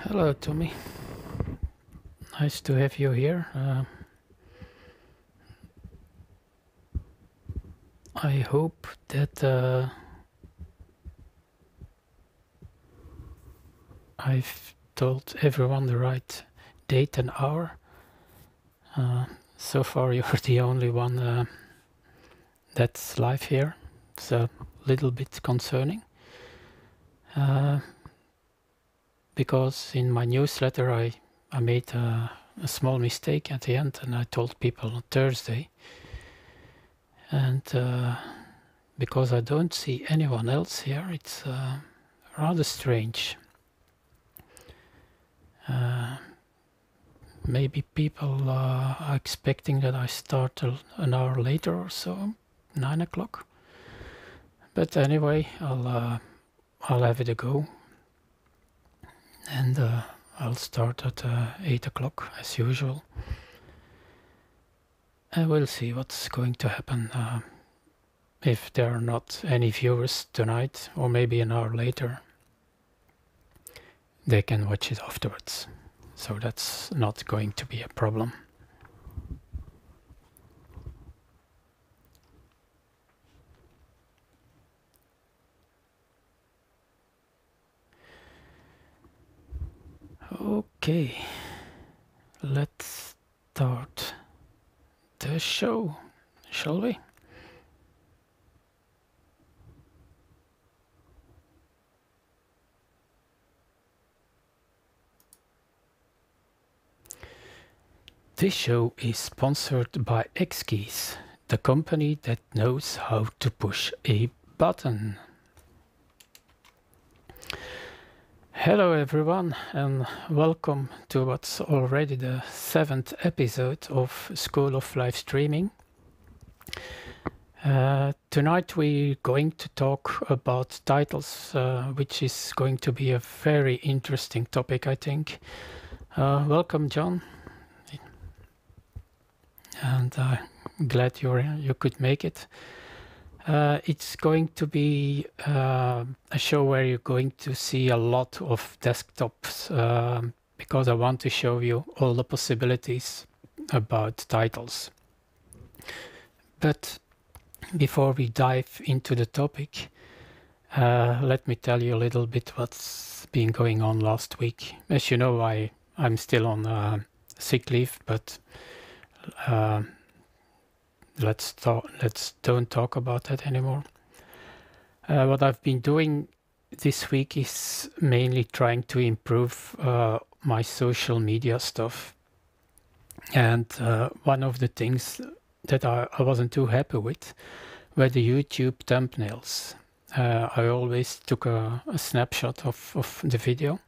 Hello, Tommy. Nice to have you here. I hope that I've told everyone the right date and hour. So far, you're the only one that's live here. It's a little bit concerning. Because in my newsletter, I made a small mistake at the end, and I told people on Thursday. And because I don't see anyone else here, it's rather strange. Maybe people are expecting that I start an hour later or so, 9 o'clock. But anyway, I'll have it a go, and I'll start at 8 o'clock as usual. And we'll see what's going to happen. If there are not any viewers tonight, or maybe an hour later, they can watch it afterwards. So that's not going to be a problem. Okay, let's start the show, shall we? This show is sponsored by Xkeys, the company that knows how to push a button. Hello everyone, and welcome to what's already the 7th episode of School of Live Streaming. Tonight we're going to talk about titles, which is going to be a very interesting topic, I think. Welcome, John. And I'm glad you could make it. It's going to be a show where you're going to see a lot of desktops because I want to show you all the possibilities about titles. But before we dive into the topic, let me tell you a little bit what's been going on last week. As you know, I'm still on sick leave, but let's don't talk about that anymore. What I've been doing this week is mainly trying to improve my social media stuff. And one of the things that I wasn't too happy with were the YouTube thumbnails. I always took a snapshot of the video,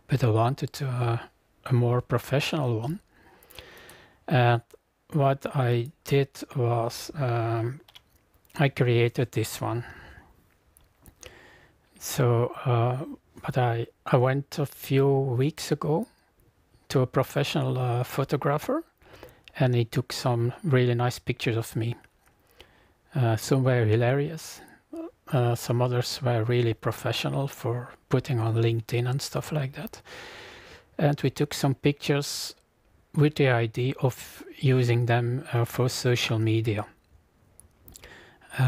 but I wanted a more professional one. And what I did was I created this one. So, but I went a few weeks ago to a professional photographer, and he took some really nice pictures of me. Some were hilarious. Some others were really professional for putting on LinkedIn and stuff like that. And we took some pictures with the idea of using them for social media.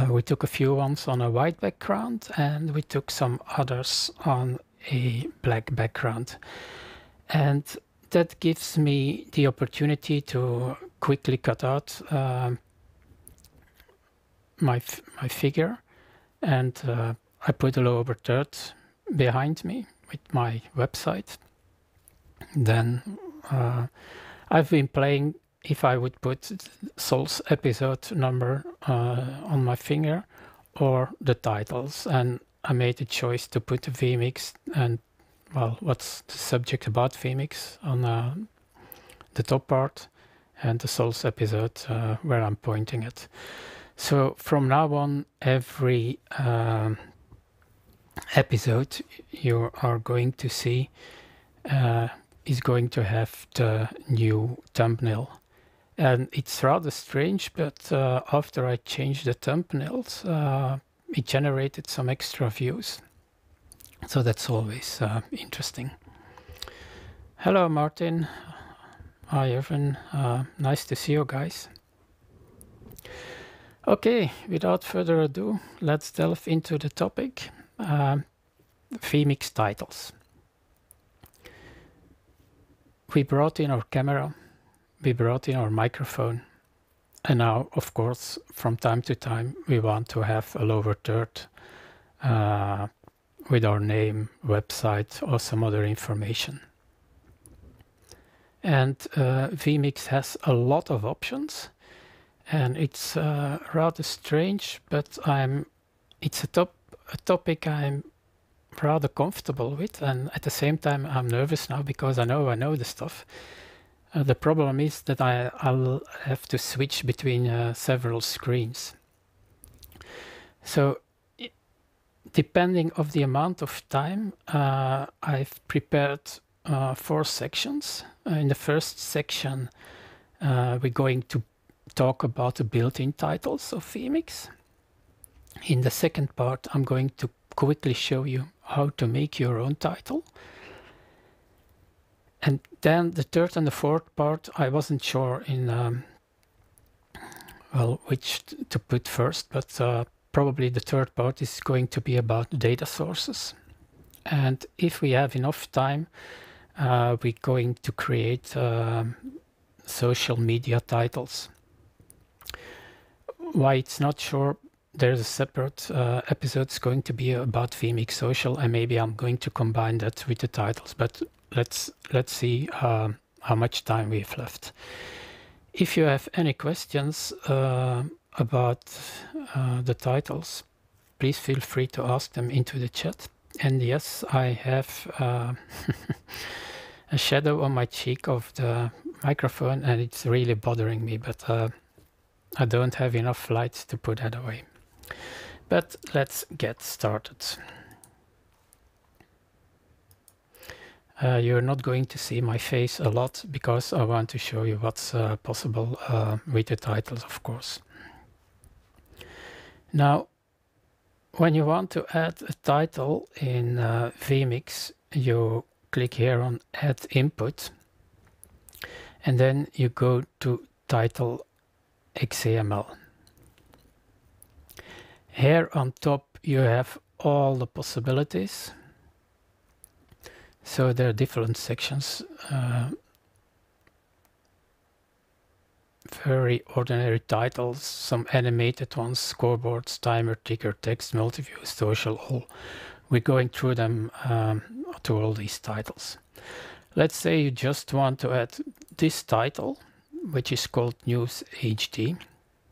We took a few ones on a white background, and we took some others on a black background. And that gives me the opportunity to quickly cut out my figure, and I put a lower third behind me with my website. Then I've been playing if I would put SOLS episode number on my finger or the titles, and I made a choice to put the vMix and, well, what's the subject about vMix on the top part, and the SOLS episode where I'm pointing at. So from now on, every episode you are going to see is going to have the new thumbnail. And it's rather strange, but after I changed the thumbnails, it generated some extra views. So that's always interesting. Hello, Martin. Hi, Irvin. Nice to see you guys. Okay, without further ado, let's delve into the topic. vMix titles. We brought in our camera, we brought in our microphone, and now, of course, from time to time, we want to have a lower third with our name, website, or some other information. And vMix has a lot of options, and it's rather strange, but it's a topic I'm rather comfortable with, and at the same time I'm nervous now because I know the stuff. The problem is that I'll have to switch between several screens. So depending of the amount of time, I've prepared 4 sections. In the first section, we're going to talk about the built-in titles of vMix. In the second part, I'm going to quickly show you how to make your own title. And then the third and the fourth part, I wasn't sure in well, which to put first, but probably the third part is going to be about data sources. And if we have enough time, we're going to create social media titles. Why it's not sure, there's a separate episode that's going to be about vMix Social, and maybe I'm going to combine that with the titles, but let's see how much time we have left. If you have any questions about the titles, please feel free to ask them into the chat. And yes, I have a shadow on my cheek of the microphone, and it's really bothering me, but I don't have enough light to put that away. But let's get started. You're not going to see my face a lot because I want to show you what's possible with the titles, of course. Now, when you want to add a title in vMix, you click here on Add Input, and then you go to Title XAML. Here on top you have all the possibilities. So there are different sections. Very ordinary titles, some animated ones, scoreboards, timer, ticker, text, multi-view, social, all. We're going through them to all these titles. Let's say you just want to add this title, which is called News HD.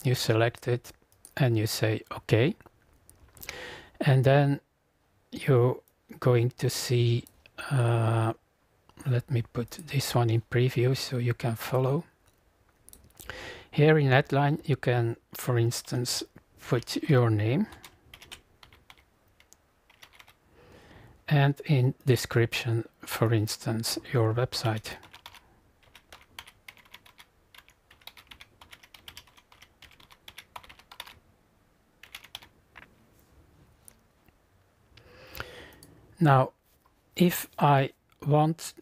You select it and you say OK. And then you're going to see, let me put this one in preview so you can follow. Here in headline, you can, for instance, put your name. And in description, for instance, your website. Now, if I want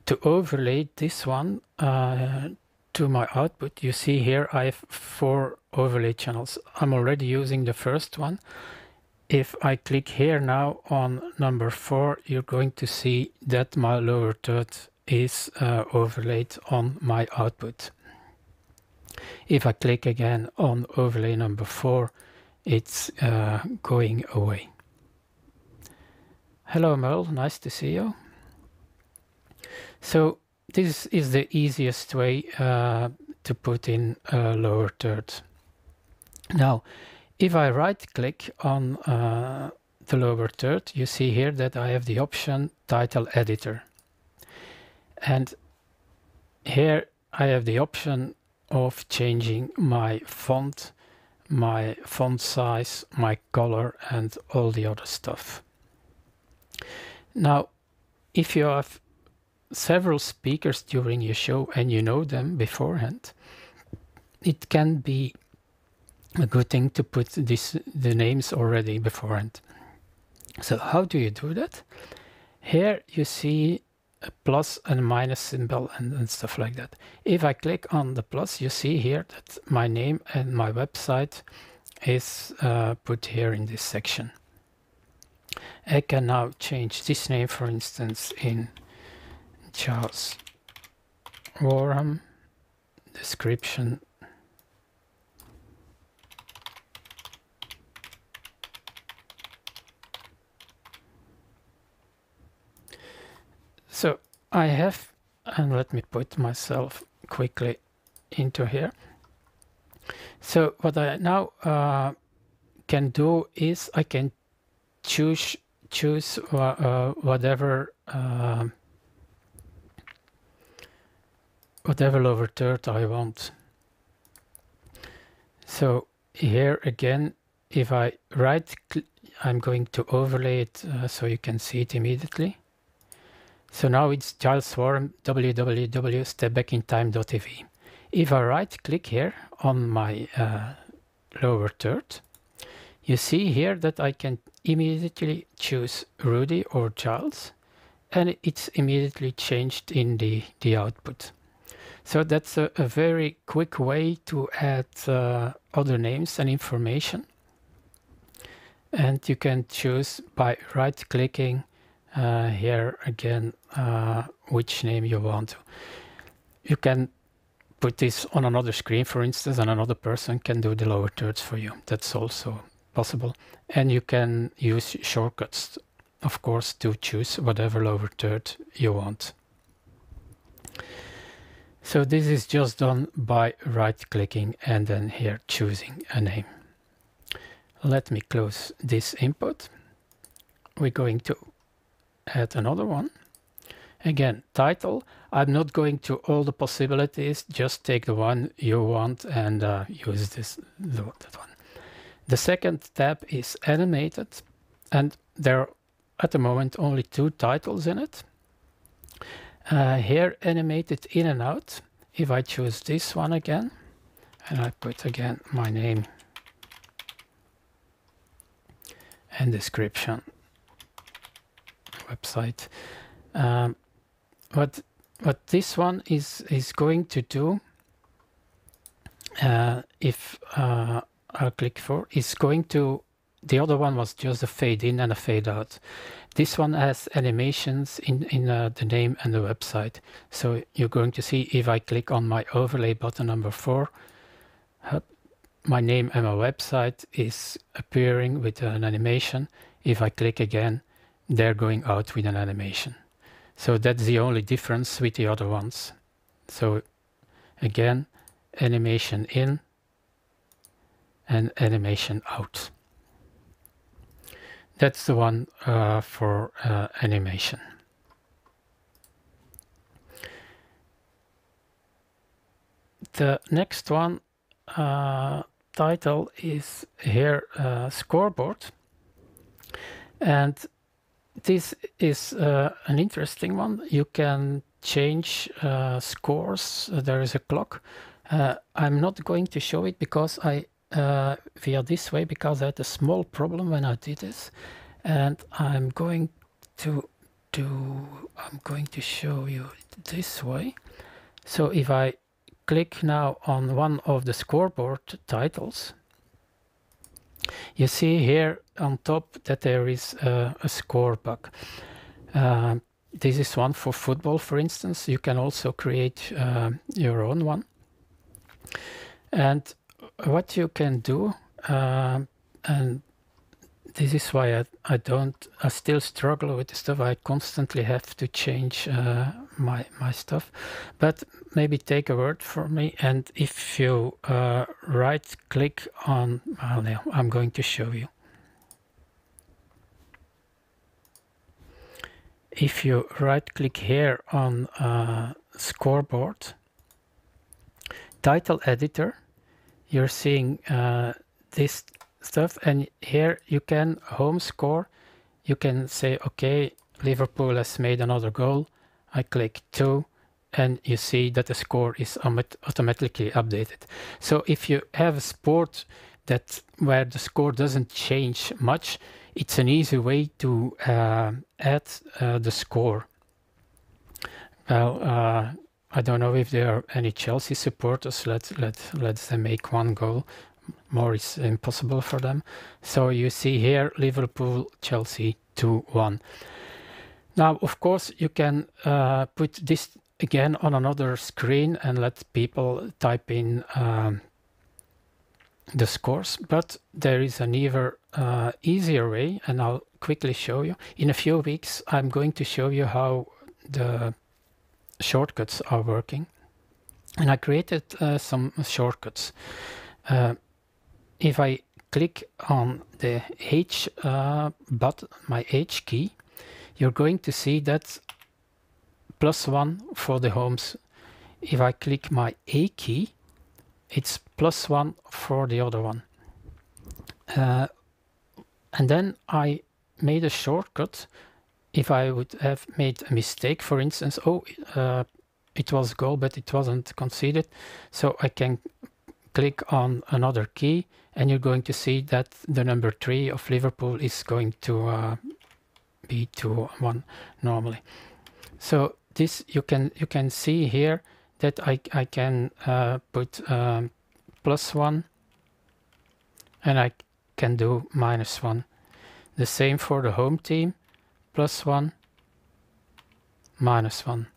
to overlay this one to my output, you see here I have 4 overlay channels. I'm already using the first one. If I click here now on number 4, you're going to see that my lower third is overlaid on my output. If I click again on overlay number 4, it's going away. Hello Merle, nice to see you. So this is the easiest way to put in a lower third. Now, if I right click on the lower third, you see here that I have the option Title Editor. And here I have the option of changing my font size, my color, and all the other stuff. Now, if you have several speakers during your show and you know them beforehand, it can be a good thing to put the names already beforehand. So how do you do that? Here you see a plus and a minus symbol and stuff like that. If I click on the plus, you see here that my name and my website is put here in this section. I can now change this name, for instance, in Charles Warham, description. So I have, and let me put myself quickly into here. So what I now can do is I can choose whatever lower third I want. So here again, if I I'm going to overlay it so you can see it immediately. So now it's Giles Warham www.stepbackintime.tv. If I right click here on my lower third, you see here that I can immediately choose Rudy or Giles, and it's immediately changed in the output. So that's a very quick way to add other names and information. And you can choose by right clicking here again which name you want. You can put this on another screen, for instance, and another person can do the lower thirds for you. That's also possible. And you can use shortcuts, of course, to choose whatever lower third you want. So this is just done by right clicking and then here choosing a name. Let me close this input. We're going to add another one. Again, title. I'm not going to all the possibilities, just take the one you want and use that one. The second tab is animated, and there are at the moment only 2 titles in it. Here, animated in and out. If I choose this one again, and I put again my name and description, website. What this one is going to do, if I'll click for, is going to, the other one was just a fade in and a fade out. This one has animations in the name and the website. So you're going to see if I click on my overlay button number 4, my name and my website is appearing with an animation. If I click again, they're going out with an animation. So that's the only difference with the other ones. So again, animation in and animation out. That's the one for animation. The next one, title, is here scoreboard. And this is an interesting one. You can change scores. There is a clock. I'm not going to show it because via this way, because I had a small problem when I did this, and I'm going to show you this way. So if I click now on one of the scoreboard titles, you see here on top that there is a score bug. This is one for football, for instance. You can also create your own one. And what you can do, and this is why I still struggle with the stuff. I constantly have to change my stuff, but maybe take a word for me. And if you right click on, well, now I'm going to show you. If you right click here on scoreboard, title editor, you're seeing this stuff, and here you can home score. You can say, okay, Liverpool has made another goal. I click 2, and you see that the score is automatically updated. So if you have a sport where the score doesn't change much, it's an easy way to add the score. Well, I don't know if there are any Chelsea supporters. Let them make one goal. More is impossible for them. So you see here Liverpool, Chelsea 2-1. Now, of course, you can put this again on another screen and let people type in the scores, but there is an even easier way, and I'll quickly show you. In a few weeks, I'm going to show you how the shortcuts are working, and I created some shortcuts. If I click on the H button, my H key, you're going to see that +1 for the homes. If I click my A key, it's +1 for the other one. And then I made a shortcut. If I would have made a mistake, for instance, it was goal, but it wasn't conceded. So I can click on another key, and you're going to see that the number 3 of Liverpool is going to be 2-1 normally. So this you can see here that I can put +1, and I can do -1. The same for the home team, +1, -1.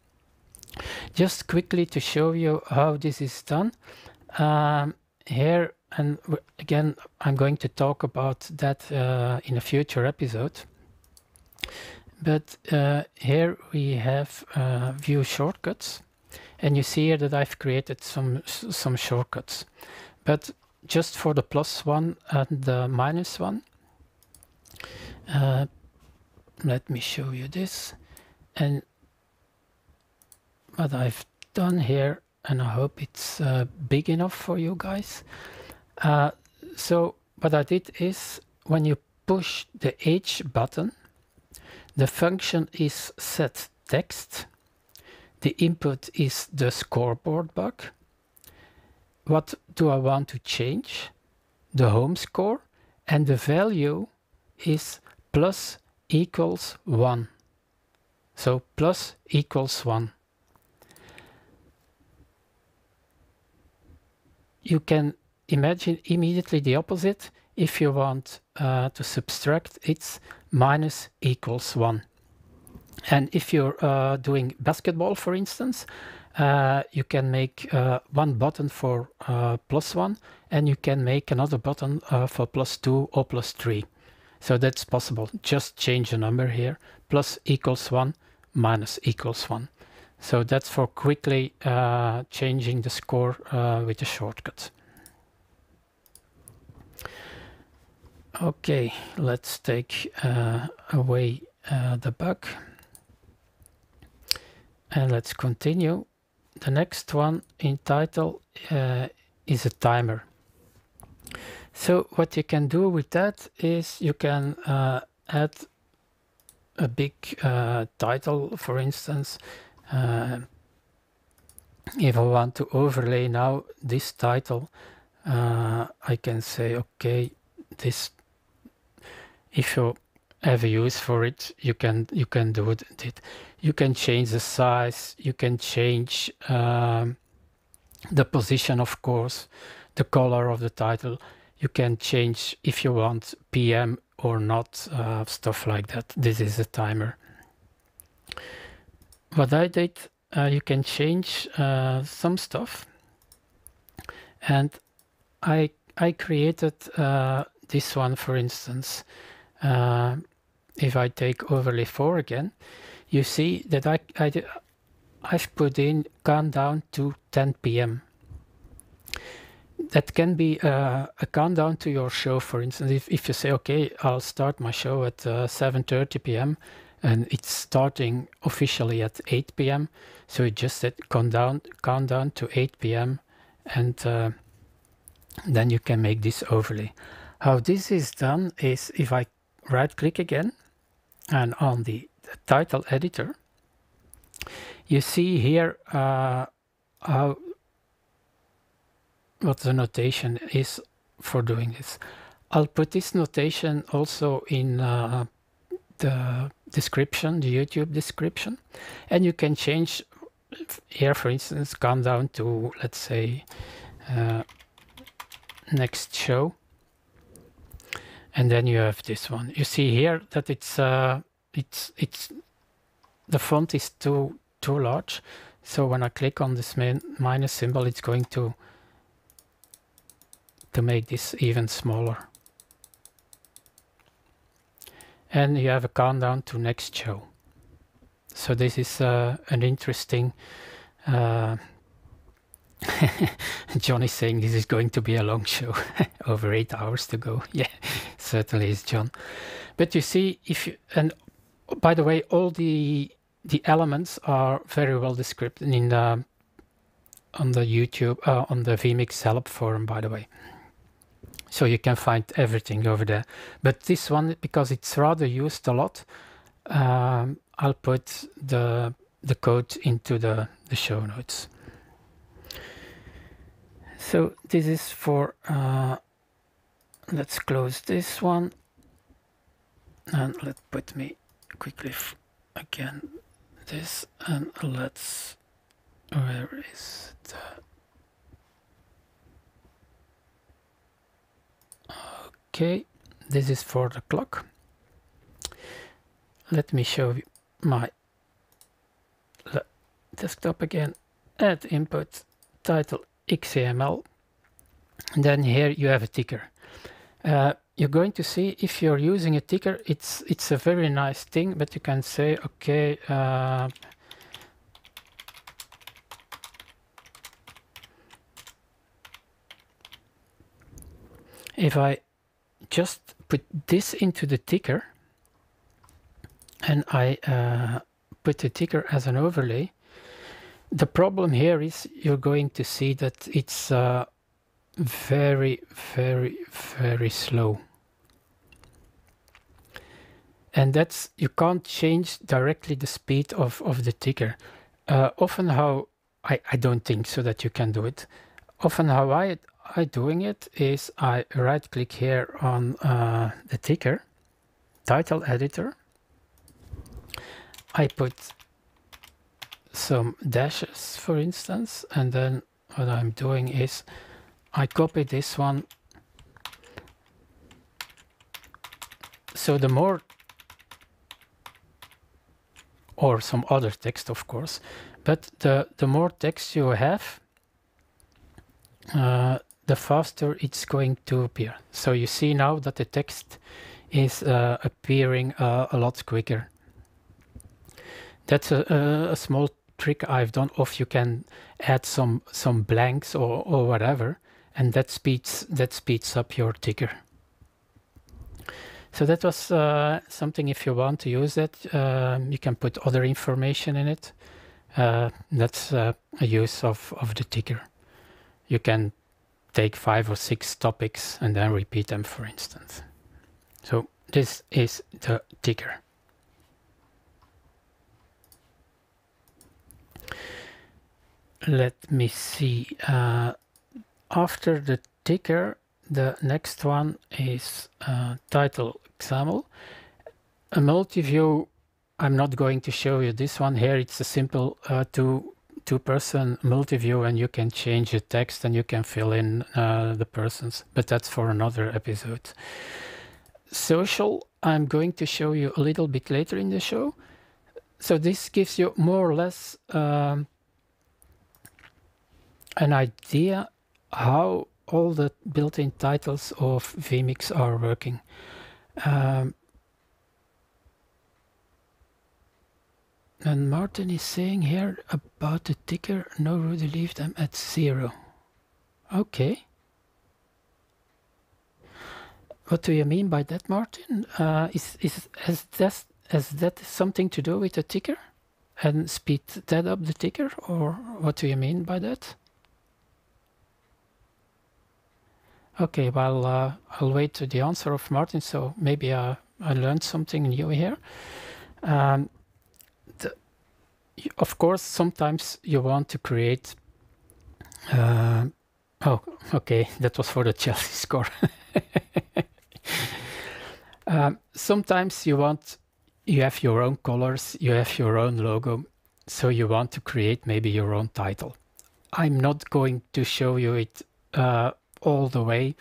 Just quickly to show you how this is done. Here, and again, I'm going to talk about that in a future episode. But here we have view shortcuts, and you see here that I've created some shortcuts. But just for the +1 and the -1, let me show you this. And what I've done here, and I hope it's big enough for you guys. So what I did is, when you push the H button, the function is set text. The input is the scoreboard bug. What do I want to change? The home score, and the value is +=1. So +=1. You can imagine immediately the opposite. If you want to subtract, it's -=1. And if you're doing basketball, for instance, you can make one button for +1, and you can make another button for +2 or +3. So that's possible. Just change the number here, +=1, -=1. So that's for quickly changing the score with a shortcut. Okay, let's take away the bug. And let's continue. The next one in title is a timer. So what you can do with that is you can add a big title, for instance. If I want to overlay now this title, I can say, okay, this, if you have a use for it, you can do it. You can change the size, you can change the position, of course, the color of the title. You can change if you want PM or not, stuff like that. This is a timer. What I did, you can change some stuff, and I created this one, for instance. If I take overlay 4 again, you see that I've put in countdown to 10 p.m. That can be a countdown to your show, for instance. If you say, okay, I'll start my show at 7:30 p.m. and it's starting officially at 8 p.m. So you just set countdown to 8 p.m. and then you can make this overlay. How this is done is, if I right click again and on the title editor, you see here what the notation is for doing this. I'll put this notation also in the description, the YouTube description, and you can change here, for instance, countdown to, let's say, next show. And then you have this one. You see here that it's the font is too large. So when I click on this minus symbol, it's going to make this even smaller. And you have a countdown to next show. So this is an interesting. John is saying this is going to be a long show, over 8 hours to go. Yeah, certainly is, John. But you see, if you, and by the way, all the elements are very well described in the on the YouTube on the vMix help forum, by the way. So you can find everything over there. But this one, because it's rather used a lot, I'll put the code into the show notes. So this is for, let's close this one. And let's put me quickly again this, and let's, where is the, okay, this is for the clock. Let me show you my desktop again. Add input, title XAML, and then here you have a ticker. You're going to see if you're using a ticker, it's a very nice thing, but you can say, okay, if I just put this into the ticker and I put the ticker as an overlay, the problem here is you're going to see that it's very, very, very slow. And that's, you can't change directly the speed of the ticker. Often how, I don't think so that you can do it. Often how I doing it is I right click here on the ticker, title editor. I put some dashes, for instance, and then what I'm doing is I copy this one. So the more, or some other text, of course, but the more text you have, the faster it's going to appear. So you see now that the text is appearing a lot quicker. That's a small trick I've done. Of you can add some blanks or whatever, and that speeds up your ticker. So that was something. If you want to use it, you can put other information in it. That's a use of the ticker. You can take 5 or 6 topics and then repeat them, for instance. So this is the ticker. Let me see. After the ticker, the next one is title XAML. A multi-view, I'm not going to show you this one here. It's a simple two-person multi-view, and you can change the text and you can fill in the persons, but that's for another episode. Social, I'm going to show you a little bit later in the show. So this gives you more or less an idea how all the built-in titles of vMix are working. And Martin is saying here about the ticker, no Rudy, leave them at 0. Okay. What do you mean by that, Martin? Has that something to do with the ticker? And speed that up the ticker? Or what do you mean by that? Okay, well, I'll wait to the answer of Martin, so maybe I learned something new here. Of course, sometimes you want to create... oh, okay, that was for the Chelsea score. Sometimes you have your own colors, you have your own logo. So you want to create maybe your own title. I'm not going to show you it all the way.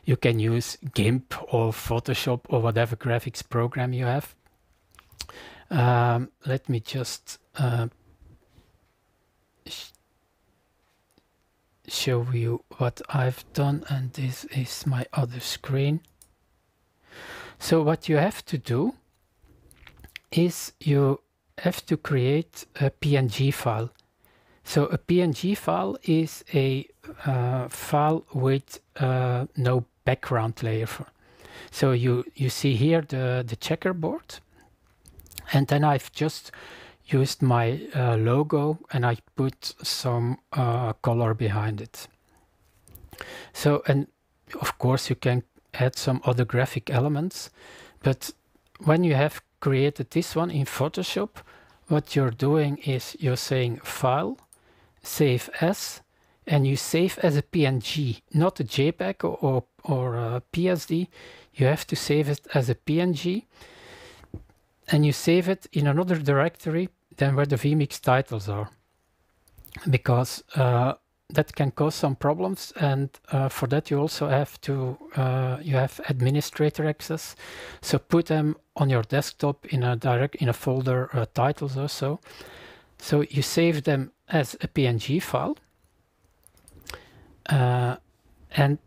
You can use GIMP or Photoshop or whatever graphics program you have. Let me just show you what I've done, and this is my other screen. So what you have to do is you have to create a PNG file. So a PNG file is a file with no background layer. So you see here the checkerboard, and then I've just used my logo and I put some color behind it. So, and of course you can add some other graphic elements, but when you have created this one in Photoshop, what you're doing is you're saying File, Save As, and you save as a PNG, not a JPEG or a PSD. You have to save it as a PNG, and you save it in another directory than where the vMix titles are, because that can cause some problems, and for that you also have to you have administrator access. So put them on your desktop in a folder titles or so. So you save them as a PNG file, and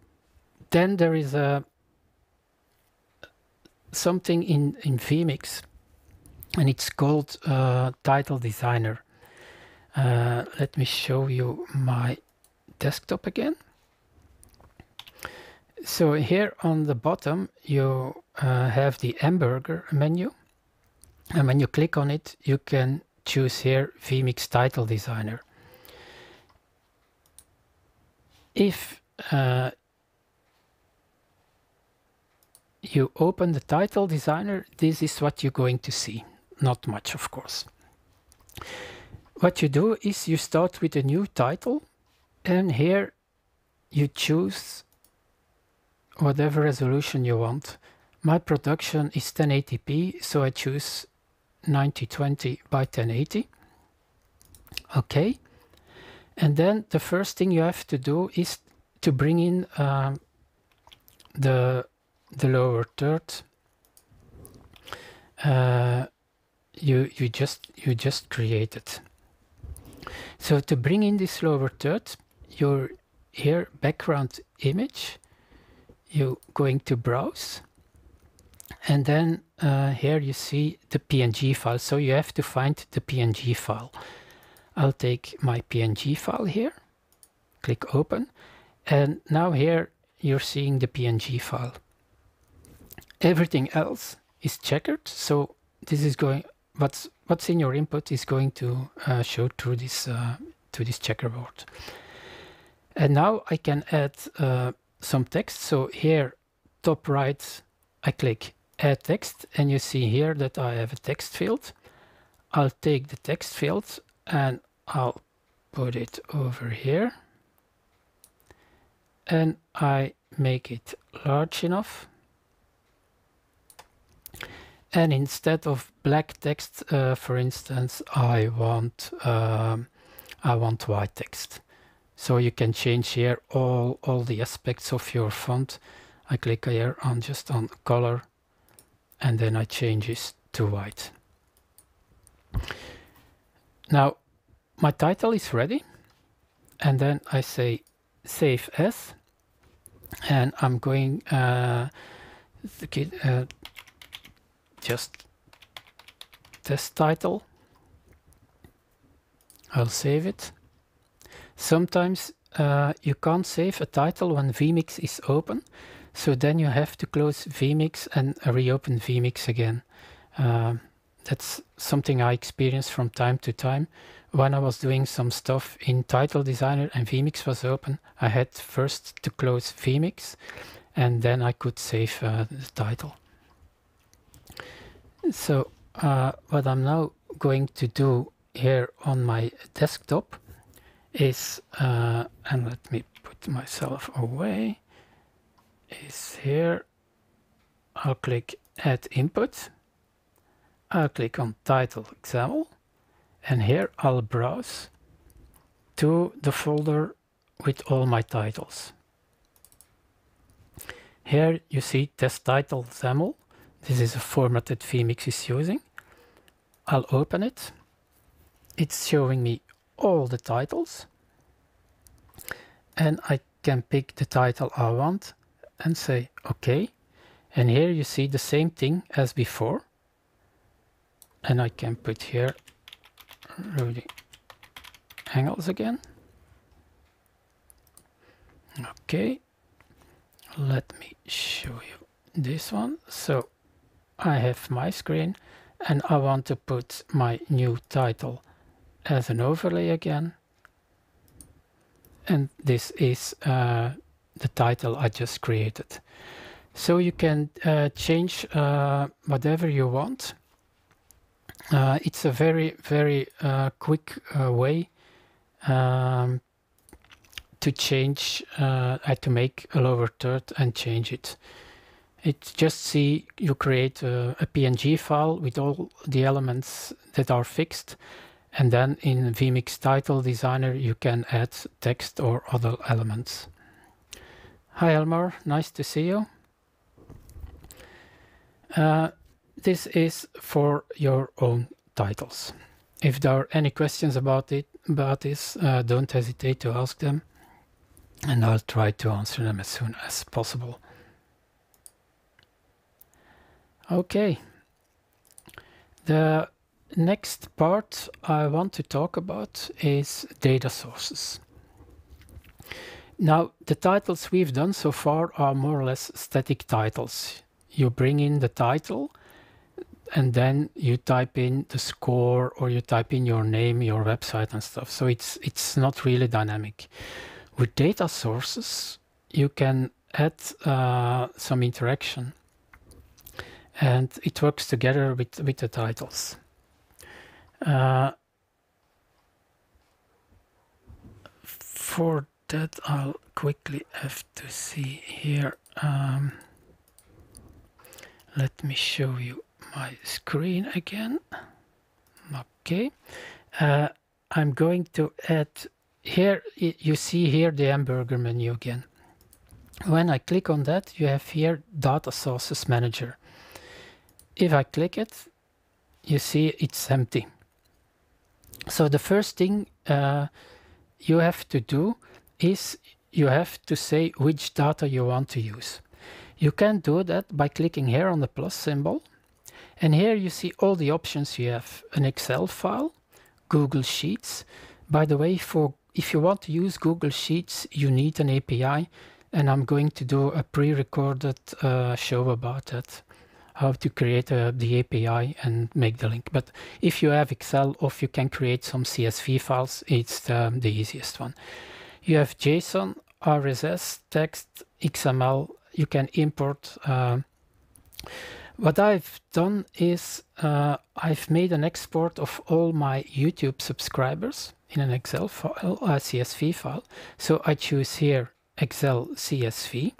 then there is something in vMix, and it's called Title Designer. Let me show you my desktop again. So here on the bottom you have the hamburger menu, and when you click on it you can choose here vMix Title Designer. If you open the Title Designer, this is what you're going to see. Not much, of course. What you do is you start with a new title, and here you choose whatever resolution you want. My production is 1080p, so I choose 9020 by 1080. Okay. And then the first thing you have to do is to bring in the lower third. You just created. So to bring in this lower third, you're here background image. You're going to browse, and then here you see the PNG file. So you have to find the PNG file. I'll take my PNG file here, click open, and now here you're seeing the PNG file. Everything else is checkered, so this is going, what's in your input is going to show through this to this checkerboard. And now I can add some text. So here top right I click add text, and you see here that I have a text field. I'll take the text field and I'll put it over here, and I make it large enough. And instead of black text, for instance, I want white text. So you can change here all the aspects of your font. I click here on just on color, and then I change this to white. Now my title is ready, and then I say save as, and I'm going just test title. I'll save it. Sometimes you can't save a title when vMix is open, so then you have to close vMix and reopen vMix again. That's something I experience from time to time. When I was doing some stuff in Title Designer and vMix was open, I had first to close vMix, and then I could save the title. So what I'm now going to do here on my desktop is, and let me put myself away, is here, I'll click add input, I'll click on title example, and here I'll browse to the folder with all my titles. Here you see test title XAML. This is a format that vMix is using. I'll open it. It's showing me all the titles, and I can pick the title I want and say OK. And here you see the same thing as before, and I can put here Rudy Engels again. Okay, let me show you this one. So I have my screen, and I want to put my new title as an overlay again, and this is the title I just created. So you can change whatever you want. It's a very quick way to change, to make a lower third and change it. It's just see you create a PNG file with all the elements that are fixed, and then in vMix Title Designer you can add text or other elements. Hi Elmar, nice to see you. This is for your own titles. If there are any questions about this, don't hesitate to ask them, and I'll try to answer them as soon as possible. Okay, the next part I want to talk about is data sources. Now, the titles we've done so far are more or less static titles. You bring in the title, and then you type in the score, or you type in your name, your website and stuff. So it's not really dynamic. With data sources, you can add some interaction, and it works together with the titles. For that, I'll quickly have to see here. Let me show you my screen again. Okay, I'm going to add here. You see here the hamburger menu again. When I click on that, you have here Data Sources Manager. If I click it, you see it's empty. So the first thing you have to do is you have to say which data you want to use. You can do that by clicking here on the plus symbol, and here you see all the options you have. An Excel file, Google Sheets. By the way, if you want to use Google Sheets, you need an API, and I'm going to do a pre-recorded show about that, how to create the API and make the link. But if you have Excel, or if you can create some CSV files, it's the easiest one. You have JSON, RSS, text, XML. You can import. What I've done is I've made an export of all my YouTube subscribers in an Excel file, a CSV file. So I choose here Excel CSV.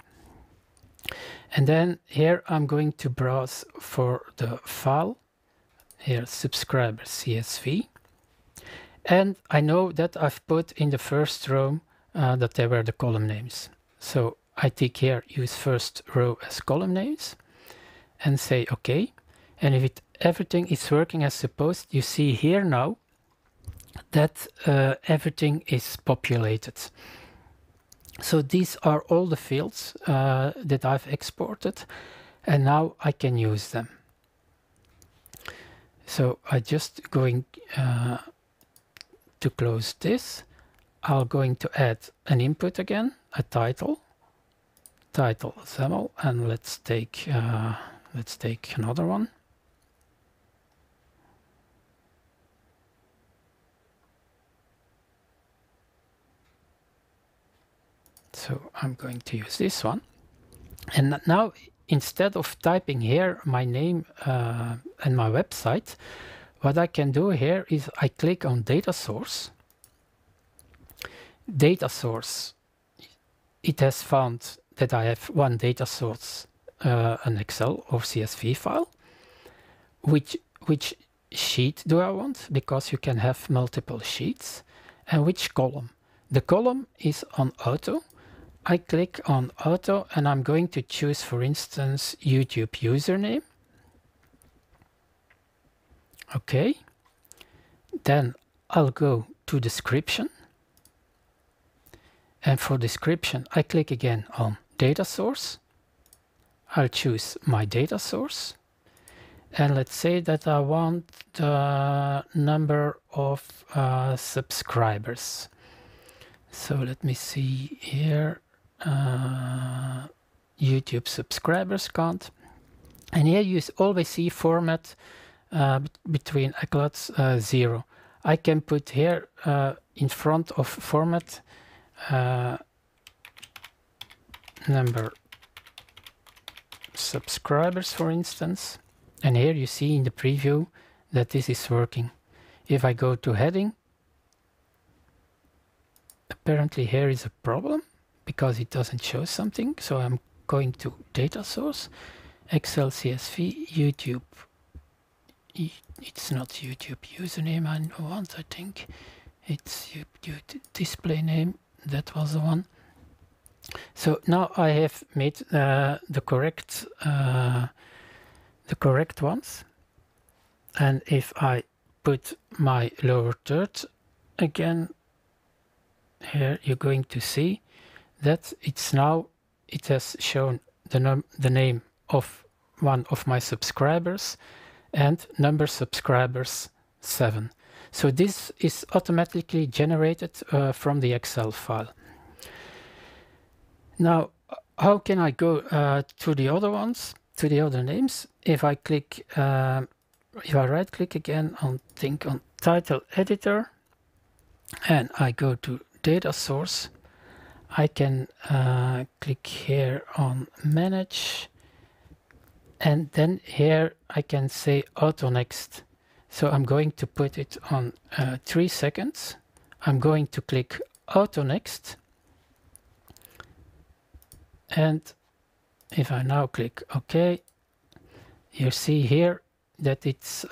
And then here I'm going to browse for the file, here subscriber CSV. And I know that I've put in the first row that they were the column names. So I tick here use first row as column names and say OK. And if everything is working as supposed, you see here now that everything is populated. So these are all the fields that I've exported, and now I can use them. So I just going to close this. I'm going to add an input again, a title XAML, and let's take another one. So I'm going to use this one. And now, instead of typing here my name and my website, what I can do here is I click on data source. Data source, it has found that I have one data source, an Excel or CSV file, which sheet do I want, because you can have multiple sheets, and which column. The column is on auto. I click on auto and I'm going to choose, for instance, YouTube username. Okay, then I'll go to description, and for description I click again on data source. I'll choose my data source, and let's say that I want the number of subscribers. So let me see here, YouTube subscribers count, and here you always see format between eclots 0. I can put here in front of format number subscribers, for instance, and here you see in the preview that this is working. If I go to heading, apparently here is a problem because it doesn't show something. So I'm going to data source, Excel CSV, YouTube. It's not YouTube username I want, I think it's YouTube display name. That was the one. So now I have made the correct ones, and if I put my lower third again, here you're going to see that it has shown the name of one of my subscribers and number subscribers 7. So this is automatically generated from the Excel file. Now, how can I go to the other ones, to the other names? If I click, if I right click again on title editor, and I go to data source, I can click here on manage, and then here I can say auto next. So I'm going to put it on 3 seconds. I'm going to click auto next, and if I now click OK, you see here that it's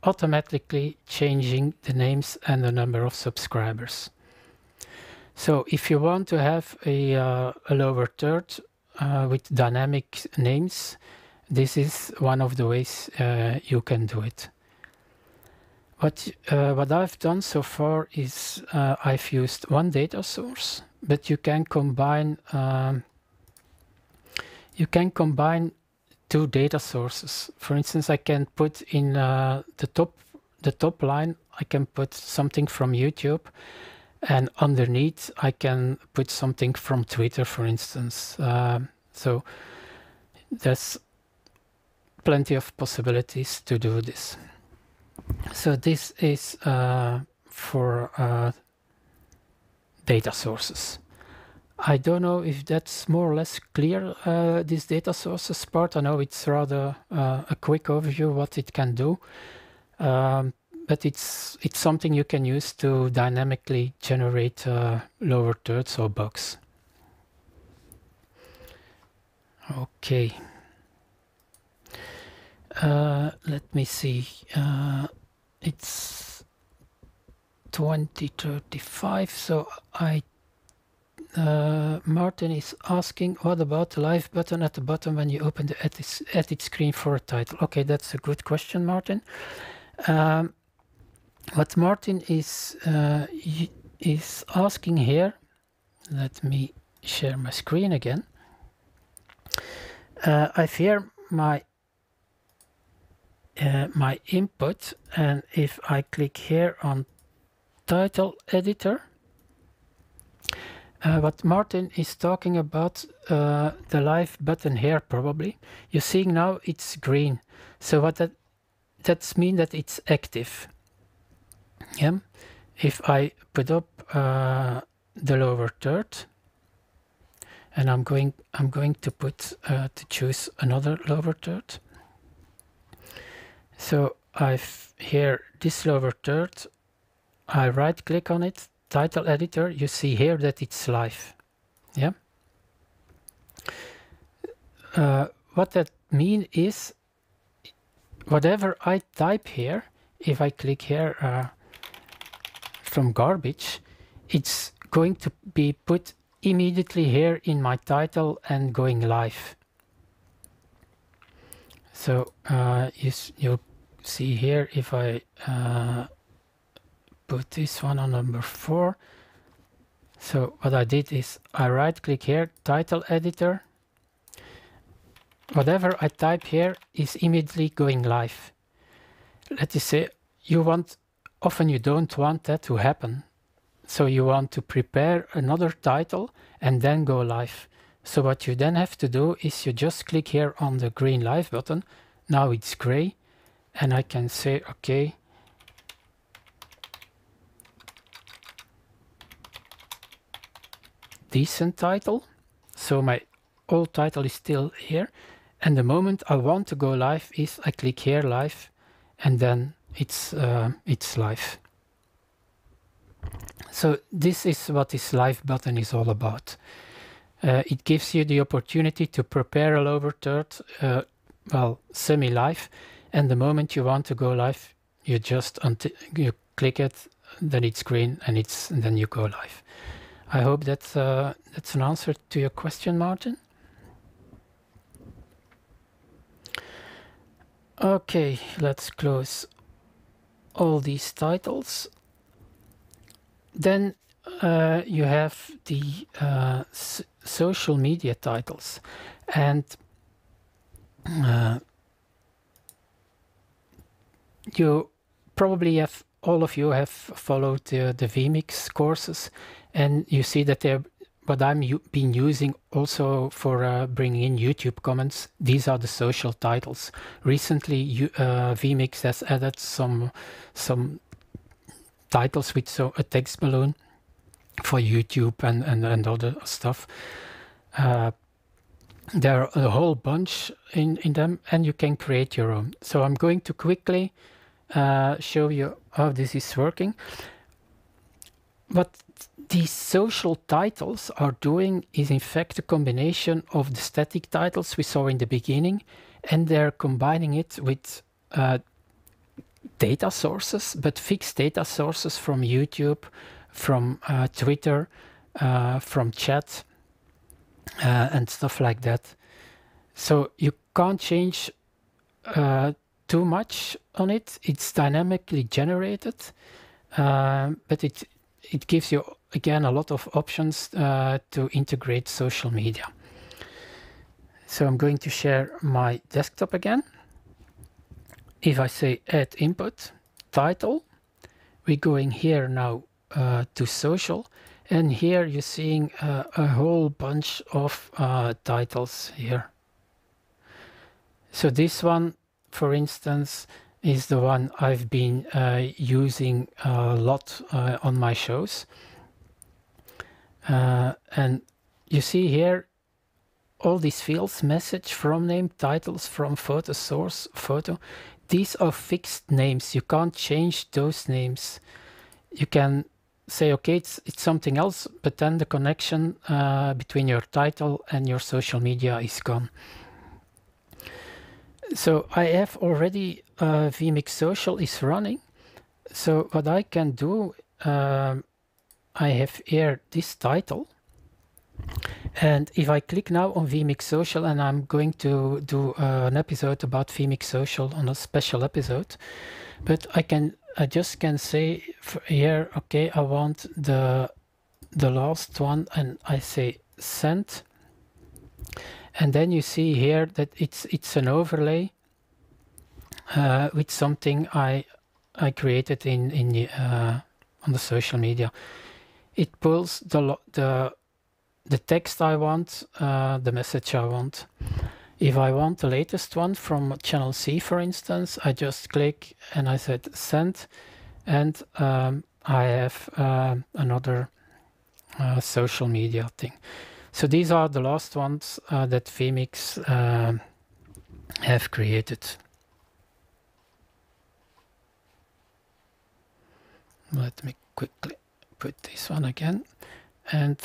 automatically changing the names and the number of subscribers. So if you want to have a lower third with dynamic names, this is one of the ways you can do it. What I've done so far is I've used one data source, but you can combine two data sources. For instance, I can put in the top line, I can put something from YouTube, and underneath I can put something from Twitter, for instance. So there's plenty of possibilities to do this. So this is for data sources. I don't know if that's more or less clear, this data sources part. I know it's rather a quick overview what it can do, but it's something you can use to dynamically generate lower thirds or bugs. Okay. Let me see. It's 20:35, so Martin is asking, what about the live button at the bottom when you open the edit screen for a title? Okay, that's a good question, Martin. What Martin is asking here, let me share my screen again. I've here my input, and if I click here on title editor, what Martin is talking about, the live button here probably. You're seeing now it's green. So what that's mean that it's active. Yeah. If I put up the lower third, and I'm going to put to choose another lower third. So I've here this lower third. I right click on it. Title editor, you see here that it's live. Yeah. What that means is whatever I type here, if I click here from garbage, it's going to be put immediately here in my title and going live. So you'll see here, if I put this one on number 4. So what I did is I right click here, title editor. Whatever I type here is immediately going live. Let us say often you don't want that to happen. So you want to prepare another title and then go live. So what you then have to do is you just click here on the green live button. Now it's gray, and I can say, okay, decent title. So my old title is still here. And the moment I want to go live is I click here live, and then it's live. So this is what this live button is all about. It gives you the opportunity to prepare a lower third, well, semi-live, and the moment you want to go live, you just you click it, then it's green, and then you go live. I hope that's an answer to your question, Martin. Okay, let's close all these titles. Then you have the social media titles, and you probably have, all of you have followed the vMix courses, and you see that what I'm been using also for bringing in YouTube comments. These are the social titles. Recently, vMix has added some titles with a text balloon for YouTube and other stuff. There are a whole bunch in them, and you can create your own. So I'm going to quickly show you how this is working. What these social titles are doing is in fact a combination of the static titles we saw in the beginning, and they're combining it with data sources, but fixed data sources from YouTube, from Twitter, from chat, and stuff like that. So you can't change too much on it. It's dynamically generated, but it gives you, again, a lot of options to integrate social media. So I'm going to share my desktop again. If I say add input, title, we're going here now to social, and here you're seeing a whole bunch of titles here. So this one, for instance, is the one I've been using a lot on my shows. And you see here all these fields: message, from name, titles, from, photo, source, photo. These are fixed names. You can't change those names. You can say, okay, it's something else, but then the connection between your title and your social media is gone. So I have already vMix Social is running. So what I can do, I have here this title. And if I click now on vMix Social, and I'm going to do an episode about vMix Social on a special episode, but I just can say here, okay, I want the last one, and I say send. And then you see here that it's an overlay with something I created on the social media. It pulls the text I want, the message I want. If I want the latest one from channel C, for instance, I just click and I said send, and I have another social media thing. So these are the last ones that vMix have created. Let me quickly put this one again, and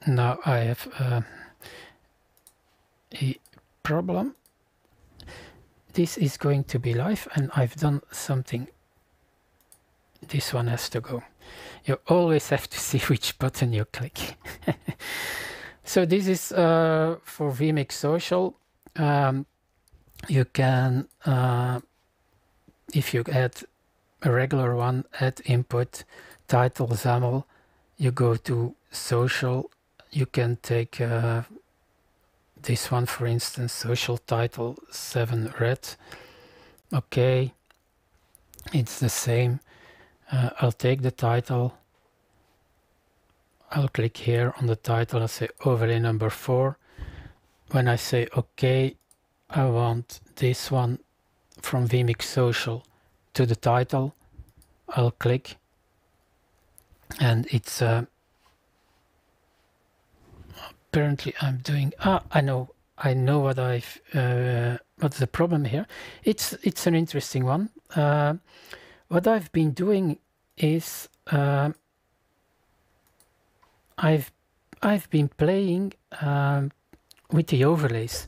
now I have a problem. This is going to be live, and I've done something. This one has to go. You always have to see which button you click. So this is for vMix Social. You can, if you add a regular one, add input, title, XAML, you go to social. You can take this one, for instance, social title 7 red. Okay, it's the same. I'll take the title. I'll click here on the title. I'll say overlay number 4. When I say OK, I want this one from vMix Social to the title. I'll click, and it's apparently I'm doing. I know what I've. What's the problem here? It's an interesting one. What I've been doing is I've been playing with the overlays,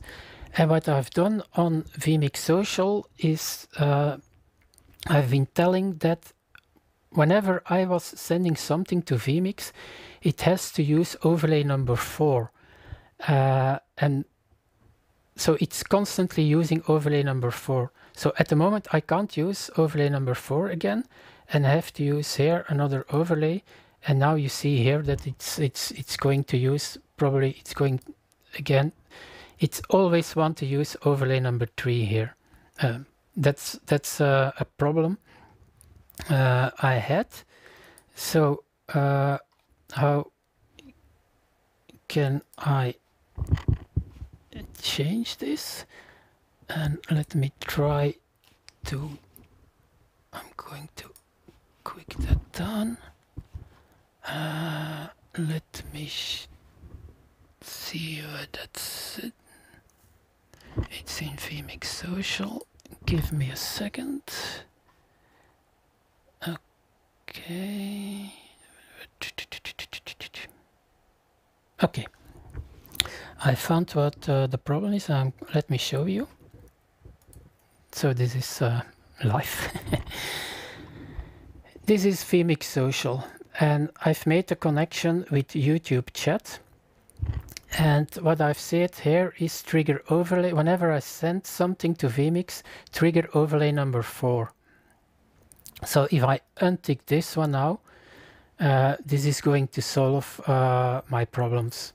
and what I've done on vMix Social is I've been telling that whenever I was sending something to vMix, it has to use overlay number 4, and so it's constantly using overlay number 4. So at the moment I can't use overlay number 4 again, and I have to use here another overlay. And now you see here that it's going to use, probably it's going again. It's always want to use overlay number 3 here. That's a problem I had. So how can I change this? And let me try to. I'm going to quick that down. Let me see where that's it. It's in vMix Social. Give me a second. Okay. Okay. I found what the problem is. Let me show you. So this is live. This is vMix Social. And I've made a connection with YouTube chat. And what I've said here is trigger overlay. Whenever I send something to vMix, trigger overlay number 4. So if I untick this one now, this is going to solve my problems.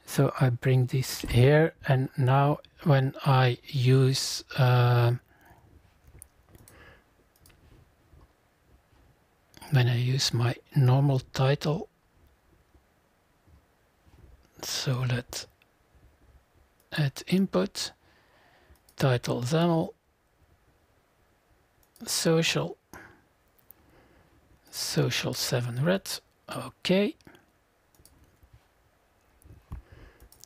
So I bring this here, and now when I use my normal title, so let's add input, title XAML, social 7 red. Okay.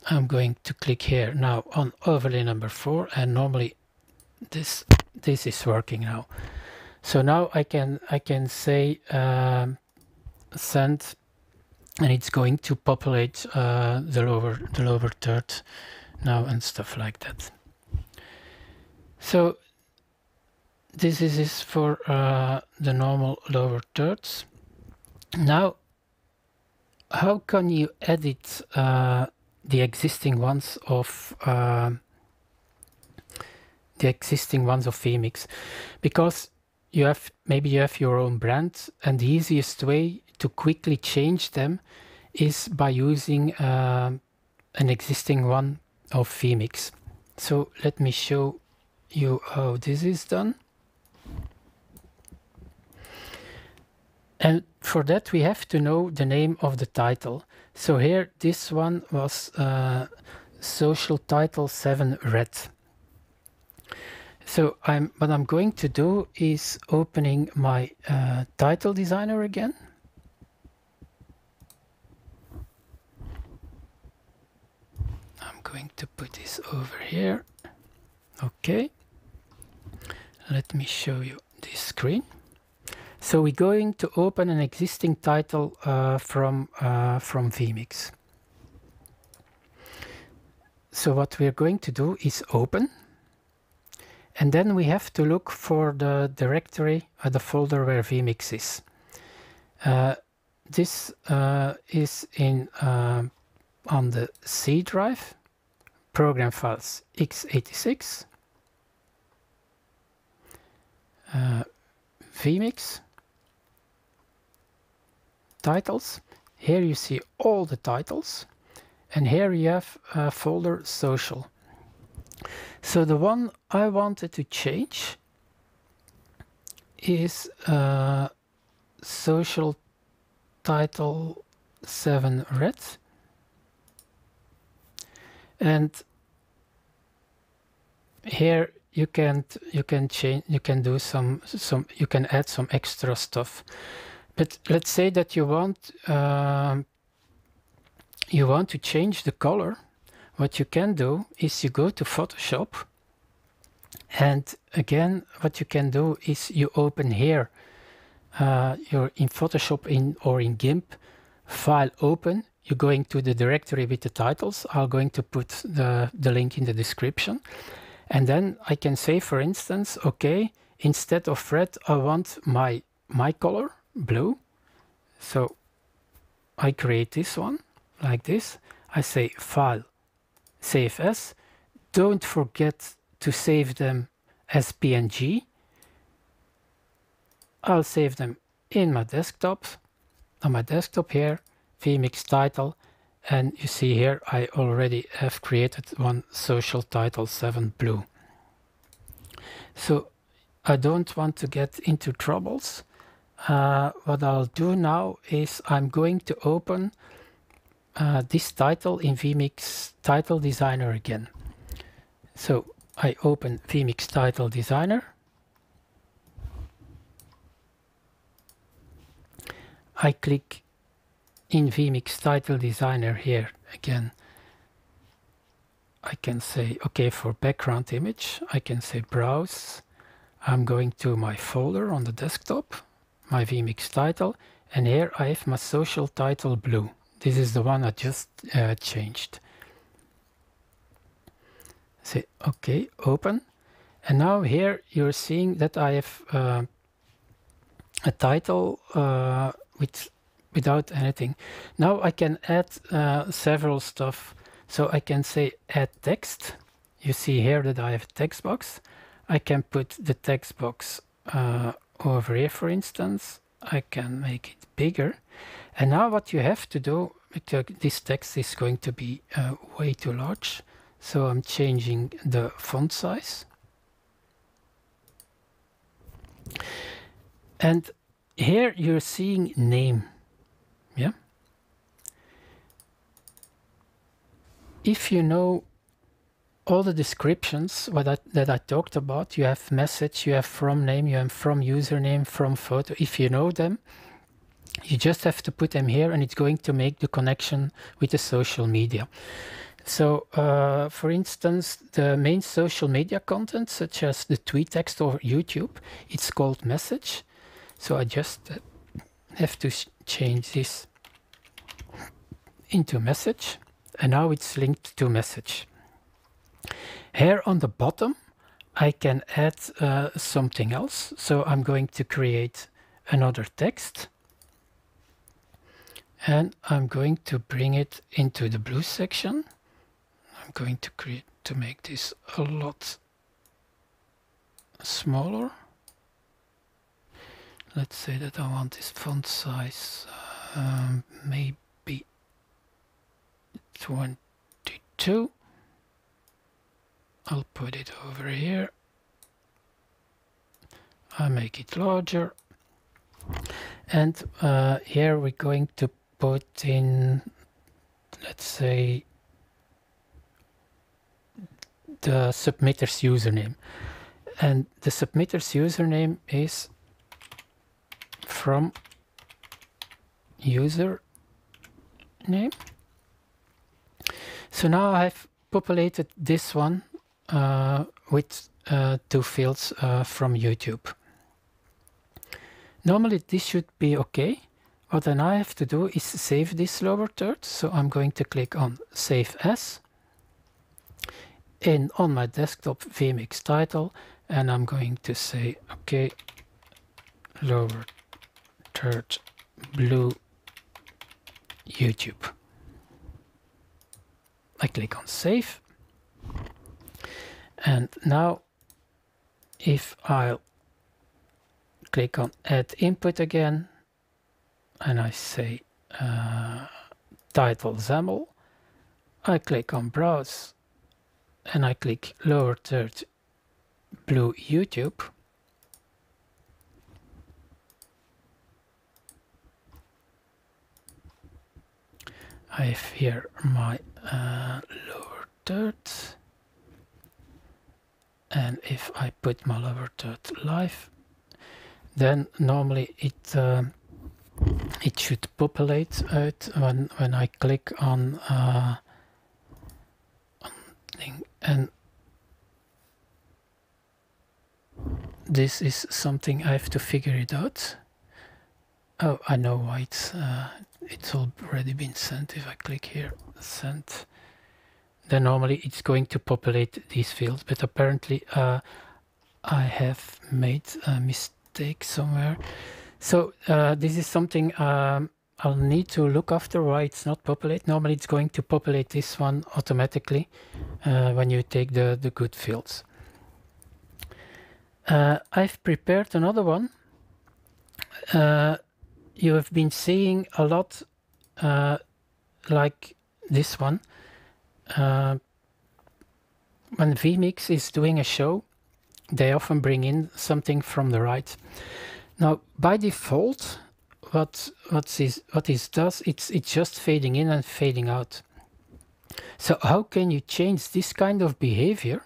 I'm going to click here now on overlay number 4, and normally this is working now. So now I can say send, and it's going to populate the lower third now and stuff like that. So this is for the normal lower thirds. Now, how can you edit the existing ones of vMix? Because maybe you have your own brand, and the easiest way to quickly change them is by using an existing one of vMix. So let me show you how this is done. And for that we have to know the name of the title. So here this one was social title 7 red. So what I'm going to do is opening my title designer again. I'm going to put this over here. Okay. Let me show you this screen. So we're going to open an existing title from vMix. So what we're going to do is open, and then we have to look for the directory or the folder where vMix is. This is in on the C drive, program files x86, vMix, titles. Here you see all the titles, and here you have a folder social. So the one I wanted to change is social title 7 red, and here you can change, you can do some you can add some extra stuff. But let's say that you want to change the color. What you can do is you go to Photoshop, and again what you can do is you open here, you're in Photoshop or in GIMP, file open, you're going to the directory with the titles. I'm going to put the link in the description, and then I can say, for instance, okay, instead of red I want my color blue. So I create this one like this. I say file, save as. Don't forget to save them as PNG. I'll save them in my desktop, on my desktop here, vMix title, and you see here I already have created one social title 7 blue. So I don't want to get into troubles. What I'll do now is I'm going to open this title in vMix Title Designer again. So I open vMix Title Designer. I click in vMix Title Designer here again. I can say, okay, for background image, I can say browse. I'm going to my folder on the desktop, my vMix title, and here I have my social title blue. This is the one I just changed. Say okay, open, and now here you're seeing that I have a title without anything. Now I can add several stuff. So I can say add text. You see here that I have a text box. I can put the text box over here, for instance. I can make it bigger. And now what you have to do, because this text is going to be way too large, so I'm changing the font size. And here you're seeing name. Yeah. If you know all the descriptions that I talked about, you have message, you have from name, you have from username, from photo. If you know them, you just have to put them here, and it's going to make the connection with the social media. So, for instance, the main social media content, such as the tweet text or YouTube, it's called message. So I just have to change this into message. And now it's linked to message. Here on the bottom, I can add something else. So I'm going to create another text. And I'm going to bring it into the blue section. I'm going to make this a lot smaller. Let's say that I want this font size maybe 22. I'll put it over here. I make it larger. And here we're going to put in, let's say, the submitter's username. And the submitter's username is from username. So now I've populated this one with 2 fields from YouTube. Normally this should be okay. What then I have to do is save this lower third. So I'm going to click on Save As. in on my desktop vMix title, and I'm going to say, okay, lower third blue YouTube. I click on save, and now if I click on add input again and I say title XAML, I click on browse and I click lower third blue YouTube. I have here my lower third, and if I put my lower third live, then normally it should populate out when I click on thing, and this is something I have to figure it out. Oh, I know why it's already been sent. If I click here, send, then normally it's going to populate these fields, but apparently I have made a mistake somewhere. So this is something I'll need to look after why it's not populate. Normally it's going to populate this one automatically when you take the good fields. I've prepared another one. You have been seeing a lot like this one. When vMix is doing a show, they often bring in something from the right. Now, by default, what this does, it's just fading in and fading out. So how can you change this kind of behavior?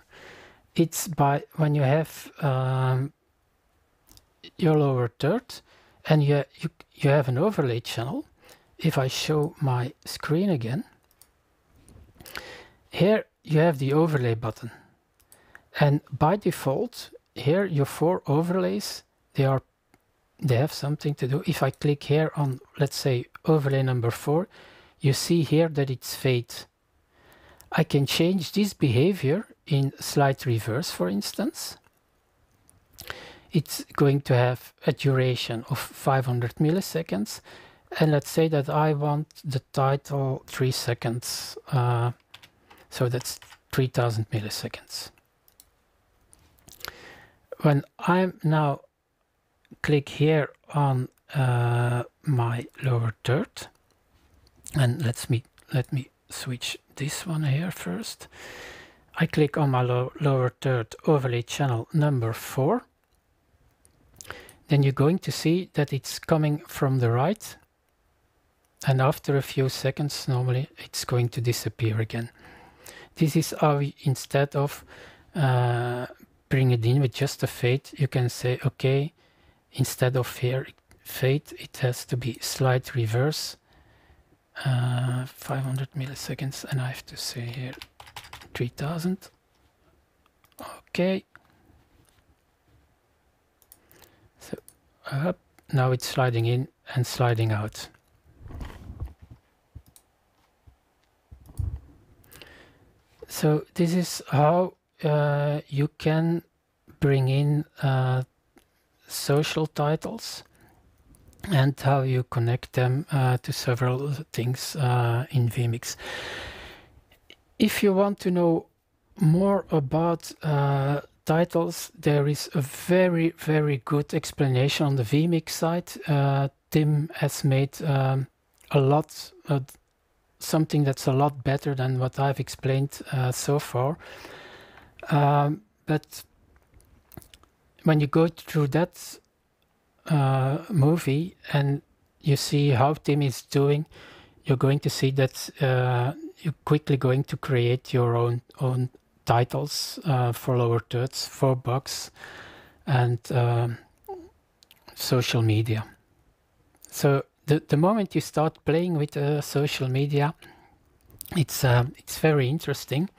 It's by when you have your lower third and you have an overlay channel. If I show my screen again, here you have the overlay button, and by default here your 4 overlays, they have something to do. If I click here on, let's say, overlay number 4, you see here that it's fade. I can change this behavior in slide reverse, for instance. It's going to have a duration of 500 milliseconds, and let's say that I want the title 3 seconds, so that's 3000 milliseconds. When I'm now click here on my lower third, and let me switch this one here first. I click on my lower third overlay channel number 4. Then you're going to see that it's coming from the right, and after a few seconds normally it's going to disappear again. This is how we, instead of bring it in with just a fade, you can say, okay, instead of here fade, it has to be slide reverse, 500 milliseconds, and I have to say here 3000. Okay. So up, now it's sliding in and sliding out. So this is how you can bring in social titles and how you connect them to several things in vMix. If you want to know more about titles, there is a very, very good explanation on the vMix site. Tim has made a lot, something that's a lot better than what I've explained so far. But when you go through that movie and you see how Tim is doing, you're going to see that you're quickly going to create your own titles for lower thirds, for bugs, and social media. So the moment you start playing with social media, it's very interesting,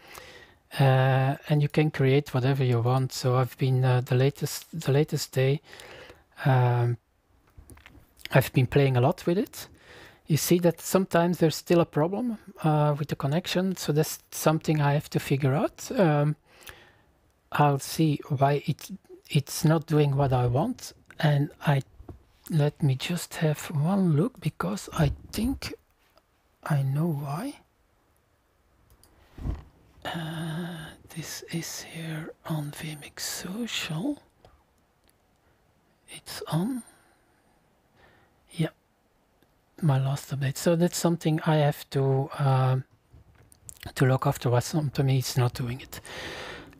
and you can create whatever you want. So I've been the latest day, I've been playing a lot with it, you see that sometimes there's still a problem with the connection, so that's something I have to figure out. I'll see why it's not doing what I want, and let me just have one look, because I think I know why. This is here on vMix Social. It's on. Yeah, my last update. So that's something I have to look after. Why sometimes it's not doing it.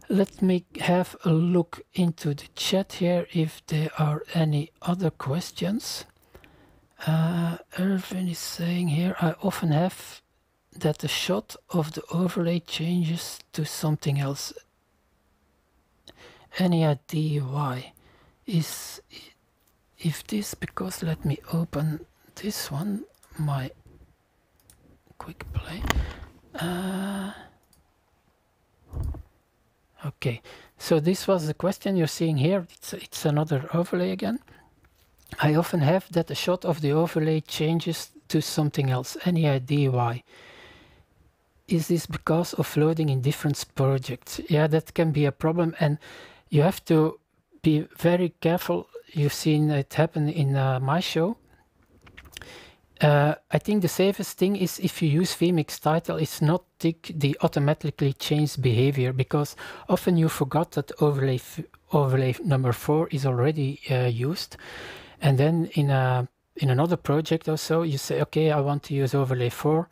Let me have a look into the chat here if there are any other questions. Irvin is saying here, I often have that the shot of the overlay changes to something else. Any idea why? If this, because let me open this one, my quick play. Okay, so this was the question you're seeing here. It's another overlay again. I often have that the shot of the overlay changes to something else. Any idea why? Is this because of loading in different projects? Yeah, that can be a problem, and you have to be very careful. You've seen it happen in my show. I think the safest thing is if you use vMix title, is not tick the automatically change behavior, because often you forgot that overlay number 4 is already used, and then in another project or so you say, okay, I want to use overlay 4,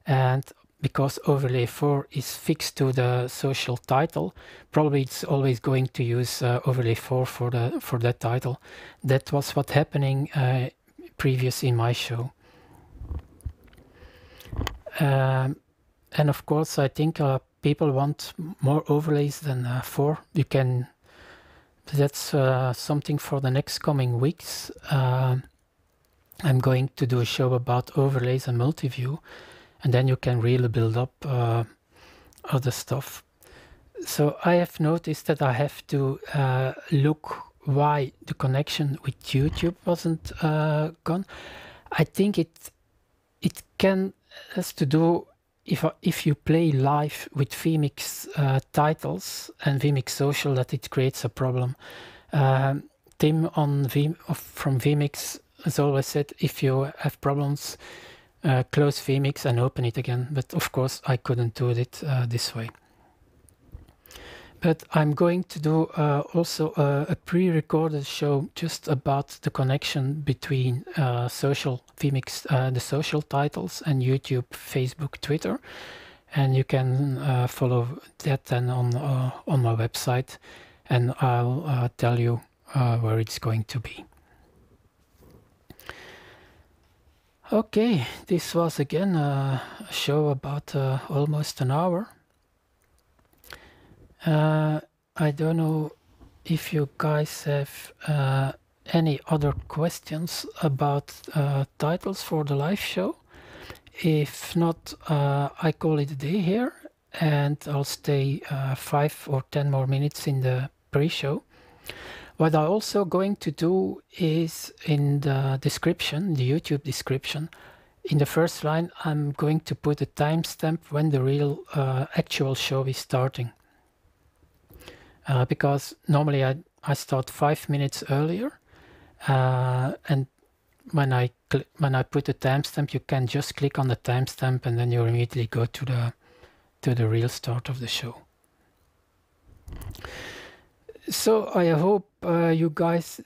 and because overlay 4 is fixed to the social title, probably it's always going to use overlay 4 for that title. That was what happening previous in my show. And of course, I think people want more overlays than 4. You can. That's something for the next coming weeks. I'm going to do a show about overlays and multi-view, and then you can really build up other stuff. So I have noticed that I have to look why the connection with YouTube wasn't gone. I think it has to do if you play live with vMix titles and vMix Social, that it creates a problem. Tim from vMix has always said, if you have problems, close vMix and open it again. But of course, I couldn't do it this way. But I'm going to do also a pre-recorded show just about the connection between social vMix, the social titles, and YouTube, Facebook, Twitter, and you can follow that then on my website, and I'll tell you where it's going to be. Okay, this was again a show about almost an hour. I don't know if you guys have any other questions about titles for the live show. If not, I call it a day here, and I'll stay 5 or 10 more minutes in the pre-show. What I'm also going to do is in the description, the YouTube description, in the first line, I'm going to put a timestamp when the real actual show is starting. Because normally I start 5 minutes earlier, and when I put a timestamp, you can just click on the timestamp and then you immediately go to the real start of the show. So I hope you guys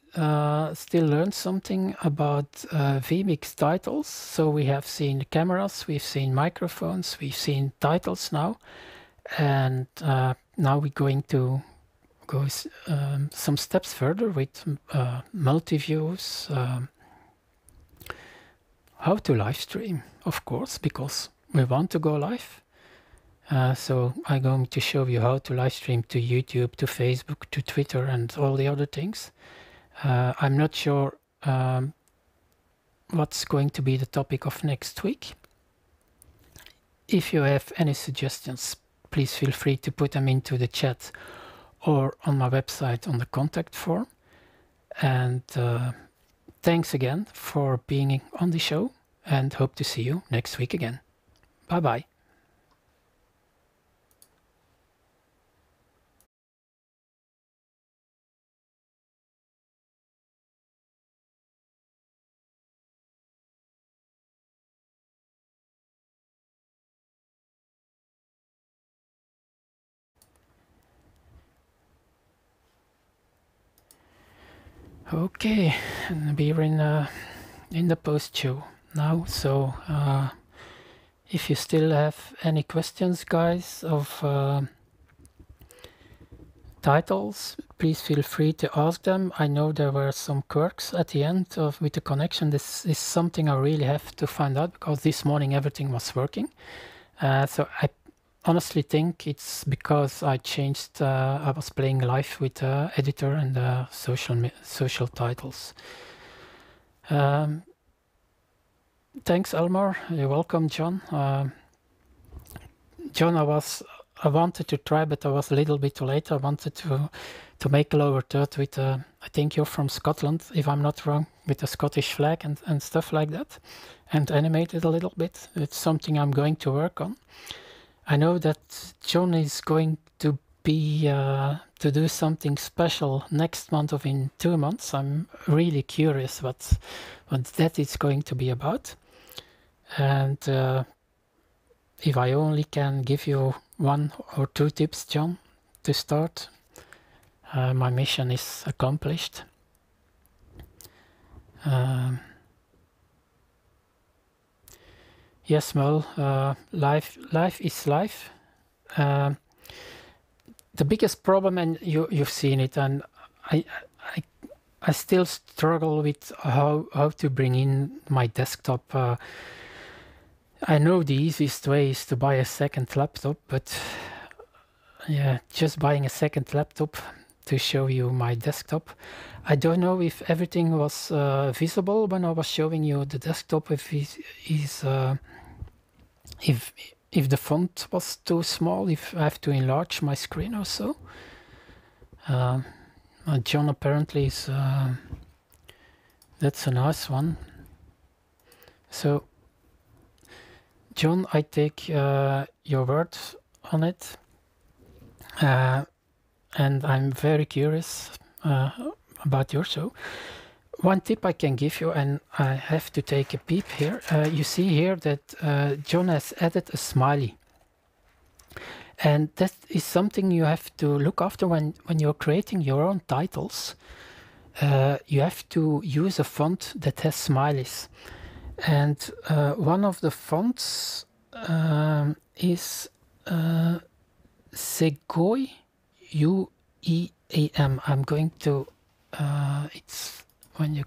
still learned something about vMix titles. So we have seen cameras, we've seen microphones, we've seen titles now, and now we're going to go some steps further with multi-views, how to live stream, of course, because we want to go live. So I'm going to show you how to live stream to YouTube, to Facebook, to Twitter, and all the other things. I'm not sure what's going to be the topic of next week. If you have any suggestions, please feel free to put them into the chat or on my website on the contact form. And thanks again for being on the show, and hope to see you next week again. Bye bye. Okay, and we're in the post show now, so if you still have any questions, guys, of titles, please feel free to ask them. I know there were some quirks at the end with the connection. This is something I really have to find out, because this morning everything was working. So I honestly think it's because I changed, I was playing live with the editor and the social titles. Thanks, Elmar. You're welcome, John. John, I wanted to try, but I was a little bit too late. I wanted to make a lower third with, I think you're from Scotland, if I'm not wrong, with the Scottish flag and stuff like that, and animate it a little bit. It's something I'm going to work on. I know that John is going to be to do something special next month or in 2 months. I'm really curious what that is going to be about. And if I only can give you 1 or 2 tips, John, to start, my mission is accomplished. Yes, Mel, life is life. The biggest problem, and you've seen it, and I still struggle with how to bring in my desktop. I know the easiest way is to buy a second laptop, but yeah, just buying a second laptop to show you my desktop. I don't know if everything was visible when I was showing you the desktop, if the font was too small, if I have to enlarge my screen or so. John apparently is, that's a nice one. So, John, I take your word on it, and I'm very curious about your show. One tip I can give you, and I have to take a peep here. You see here that John has added a smiley. And that is something you have to look after when you're creating your own titles. You have to use a font that has smileys. And one of the fonts is Segoy, UEAM. I'm going to, it's when you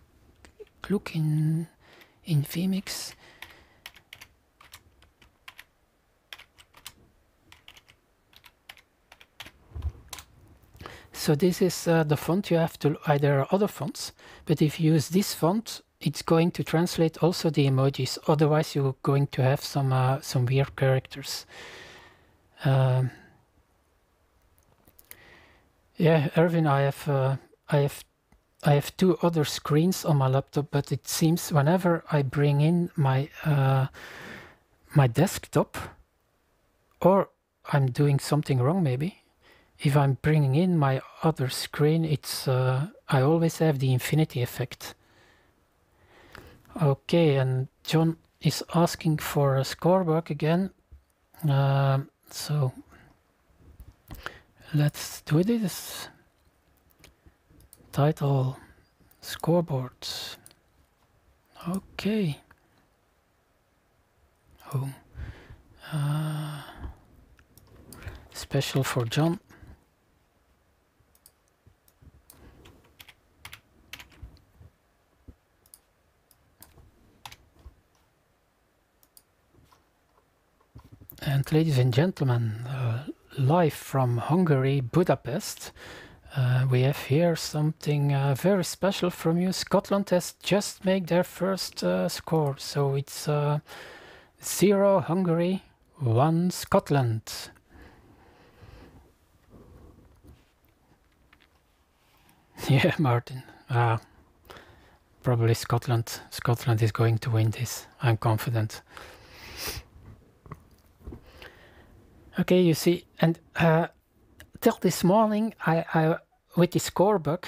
look in vMix. So this is the font you have to, there are other fonts, but if you use this font, it's going to translate also the emojis. Otherwise, you're going to have some weird characters. Yeah, Erwin, I have 2 other screens on my laptop, but it seems whenever I bring in my my desktop, or I'm doing something wrong maybe. If I'm bringing in my other screen, it's I always have the infinity effect. Okay, and John is asking for a scoreboard again. So let's do this. Title scoreboard. Okay. Oh. Special for John. And ladies and gentlemen, live from Hungary, Budapest, we have here something very special from you. Scotland has just made their first score, so it's 0 Hungary, 1 Scotland. Yeah, Martin. probably Scotland is going to win this. I'm confident. Okay, you see, and till this morning, I with the score book,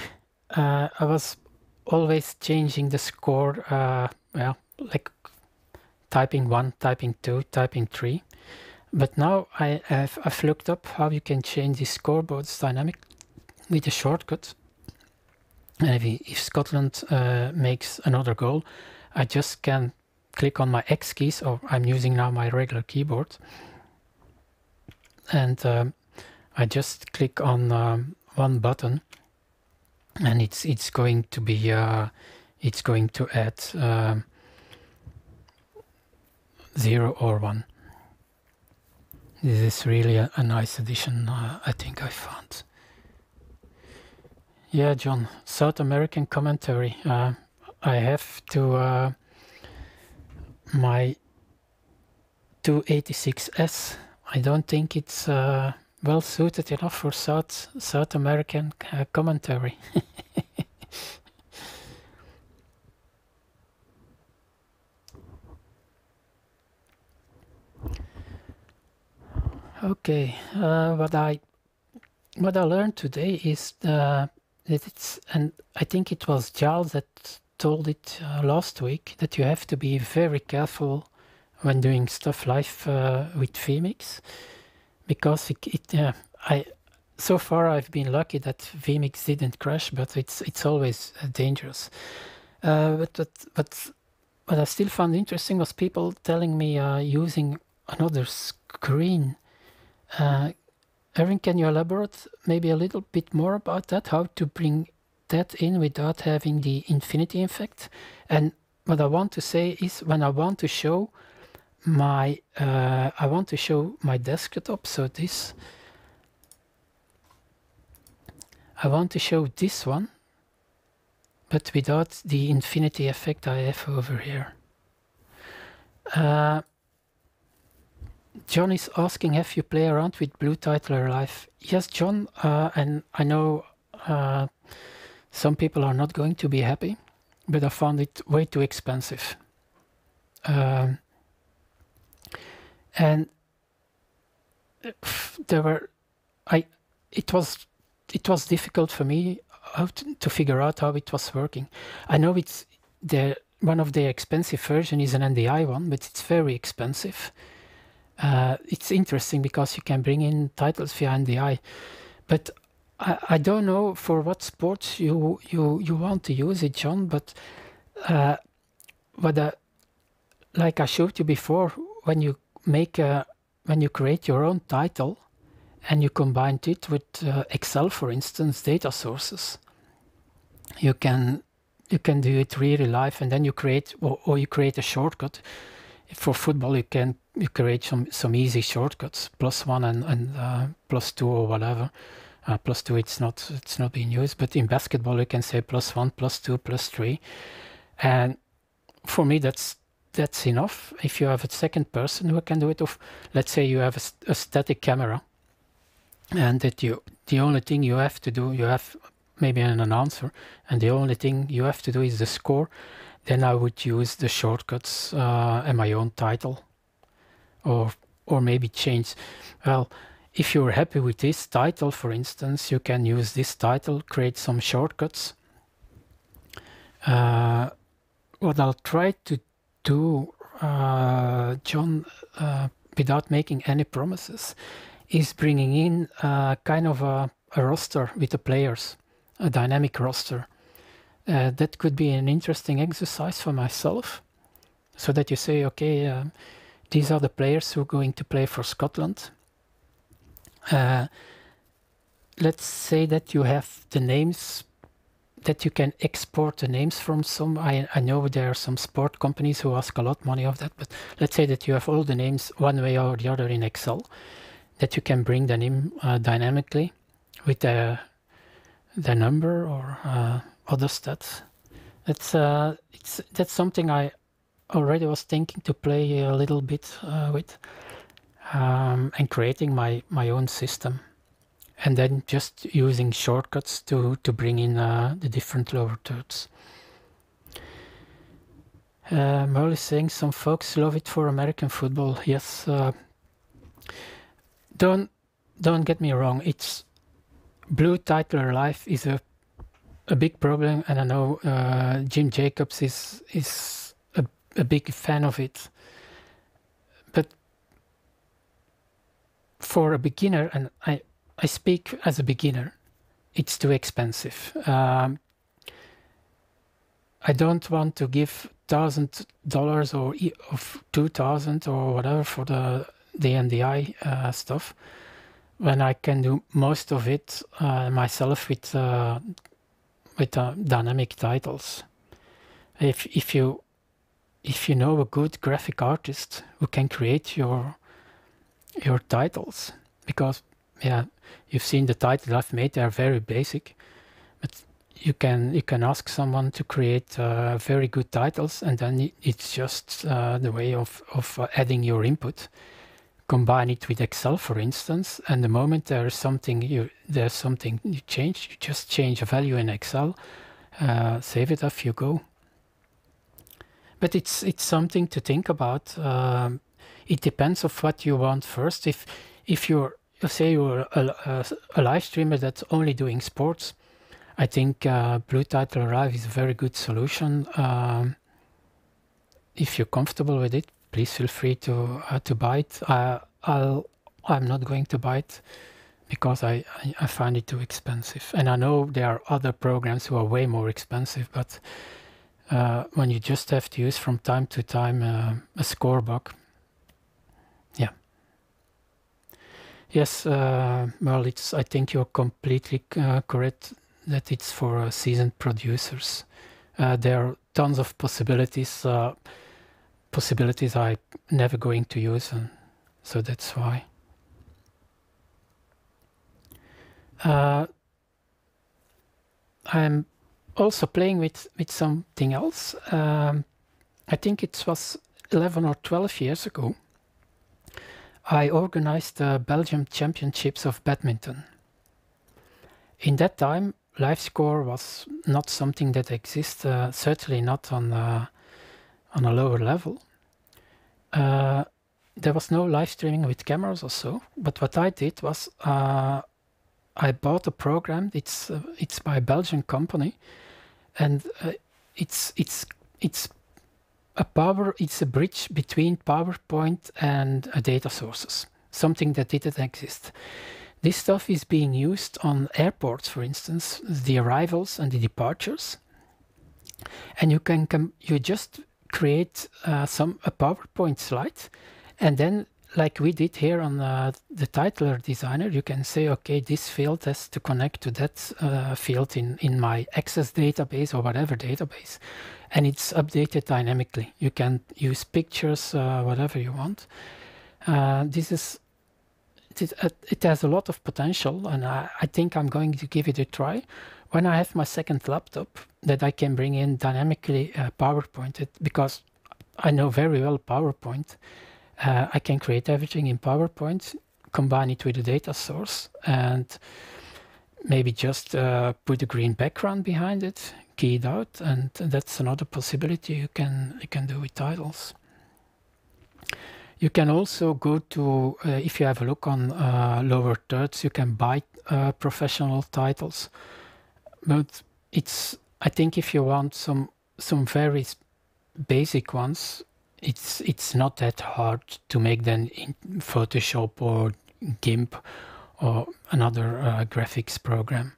I was always changing the score, well, like typing 1, typing 2, typing 3. But now I've looked up how you can change the scoreboards dynamic with a shortcut. And if Scotland makes another goal, I just can click on my X keys, or I'm using now my regular keyboard. And I just click on one button, and it's going to be it's going to add 0 or 1. This is really a nice addition, I think I found. Yeah, John, South American commentary. I have to my 286S. I don't think it's well suited enough for South American commentary. Okay, what I learned today is that it's, and I think it was Giles that told it last week, that you have to be very careful when doing stuff live with vMix, because so far I've been lucky that vMix didn't crash, but it's always dangerous. But what I still found interesting was people telling me using another screen. Erin, can you elaborate maybe a little bit more about that? How to bring that in without having the infinity effect? And what I want to say is, when I want to show my desktop, so this, I want to show this one, but without the infinity effect I have over here. John is asking, have you play around with Blue Titler Live? Yes, John, and I know some people are not going to be happy, but I found it way too expensive. And it was difficult for me to figure out how it was working. I know it's one of the expensive version is an NDI one, but it's very expensive. It's interesting because you can bring in titles via NDI, but I don't know for what sports you want to use it, John. But like I showed you before, when you create your own title and you combine it with Excel, for instance, data sources, you can do it really live, and then you create you create a shortcut. For football, you create some easy shortcuts, +1 and +2 or whatever. +2 it's not being used, but in basketball you can say +1, +2, +3, and for me that's enough. If you have a second person who can do it, let's say you have a static camera, and that the only thing you have to do, you have maybe an announcer, and the only thing you have to do is the score, then I would use the shortcuts and my own title, or maybe change. Well, if you're happy with this title, for instance, you can use this title, create some shortcuts. What I'll try to do, John, without making any promises, is bringing in kind of a roster with the players, a dynamic roster. That could be an interesting exercise for myself, so that you say, okay, these are the players who are going to play for Scotland. Let's say that you have the names, that you can export the names from some. I know there are some sport companies who ask a lot of money of that, but let's say that you have all the names one way or the other in Excel, that you can bring them in dynamically with the number or other stats. That's something I already was thinking to play a little bit with, and creating my own system, and then just using shortcuts to bring in the different lower thirds. Merle is saying some folks love it for American football. Yes, don't get me wrong. It's Blue Titler Live is a big problem, and I know Jim Jacobs is a big fan of it. But for a beginner, and I speak as a beginner, it's too expensive. I don't want to give $1,000 or of 2,000 or whatever for the NDI stuff, when I can do most of it myself with dynamic titles. If you know a good graphic artist who can create your titles, because yeah, you've seen the titles I've made, they're very basic, but you can ask someone to create very good titles, and then it's just the way of adding your input. Combine it with Excel, for instance, and the moment there's something you change, you just change a value in Excel, save it, off you go. But it's something to think about. It depends of what you want first. If you're a live streamer that's only doing sports, I think Blue Title Live is a very good solution. If you're comfortable with it, please feel free to buy it. I'm not going to buy it because I find it too expensive. And I know there are other programs who are way more expensive, but when you just have to use from time to time a scorebook, yeah. Yes, Merle, I think you're completely correct that it's for seasoned producers. There are tons of possibilities I'm never going to use, and so that's why. I'm also playing with something else. I think it was 11 or 12 years ago. I organized the Belgium Championships of Badminton. In that time, live score was not something that exists, certainly not on a lower level. There was no live streaming with cameras or so, but what I did was I bought a program. It's by a Belgian company, and it's a bridge between PowerPoint and data sources, something that didn't exist. This stuff is being used on airports, for instance, the arrivals and the departures, and you just create a PowerPoint slide, and then, like we did here on the titler designer, you can say, okay, this field has to connect to that field in my Access database or whatever database, and it's updated dynamically. You can use pictures, whatever you want. It has a lot of potential, and I think I'm going to give it a try when I have my second laptop, that I can bring in dynamically PowerPoint, because I know very well PowerPoint. I can create everything in PowerPoint, combine it with a data source, and maybe just put a green background behind it, key it out, and that's another possibility you can do with titles. You can also go to, if you have a look on lower thirds, you can buy professional titles. But I think if you want some very basic ones, it's not that hard to make them in Photoshop or GIMP or another graphics program.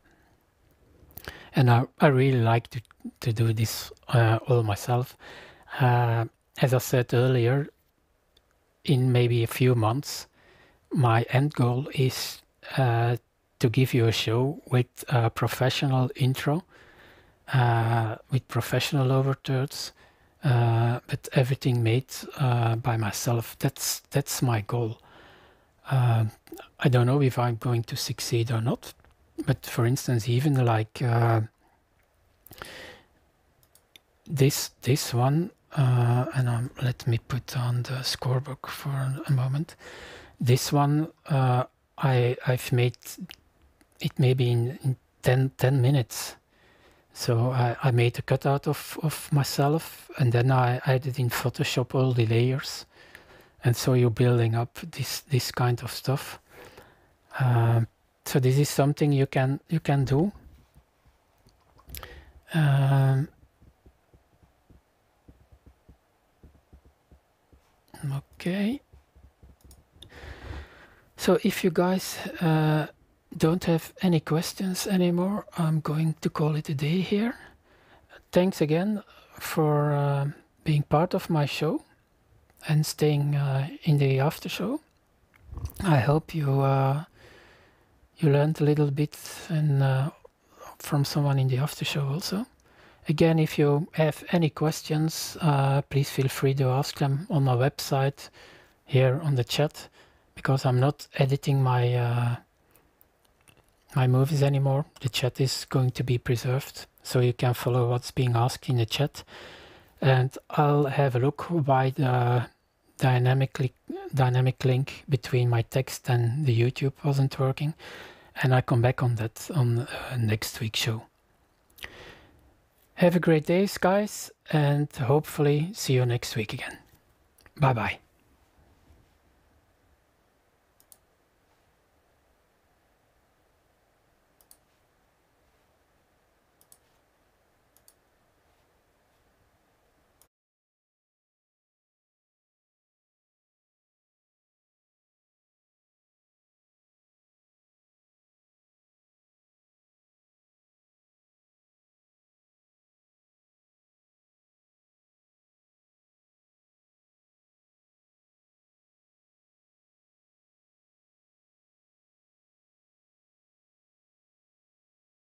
And I really like to do this all myself. As I said earlier, in maybe a few months, my end goal is to give you a show with a professional intro, with professional overthirds, but everything made by myself. That's my goal. I don't know if I'm going to succeed or not, but for instance, even like this one, and let me put on the scorebook for a moment. This one I've made it maybe in 10 minutes. So I made a cutout of myself, and then I added in Photoshop all the layers, and so you're building up this kind of stuff. So this is something you can do. Okay. So if you guys don't have any questions anymore, I'm going to call it a day here. Thanks again for being part of my show and staying in the after show. I hope you learned a little bit and from someone in the after show also. Again, if you have any questions, please feel free to ask them on my website here on the chat, because I'm not editing my my movies anymore. The chat is going to be preserved, so you can follow what's being asked in the chat. And I'll have a look why the dynamic link between my text and the YouTube wasn't working, and I come back on that on next week's show. Have a great day, guys, and hopefully see you next week again. Bye bye.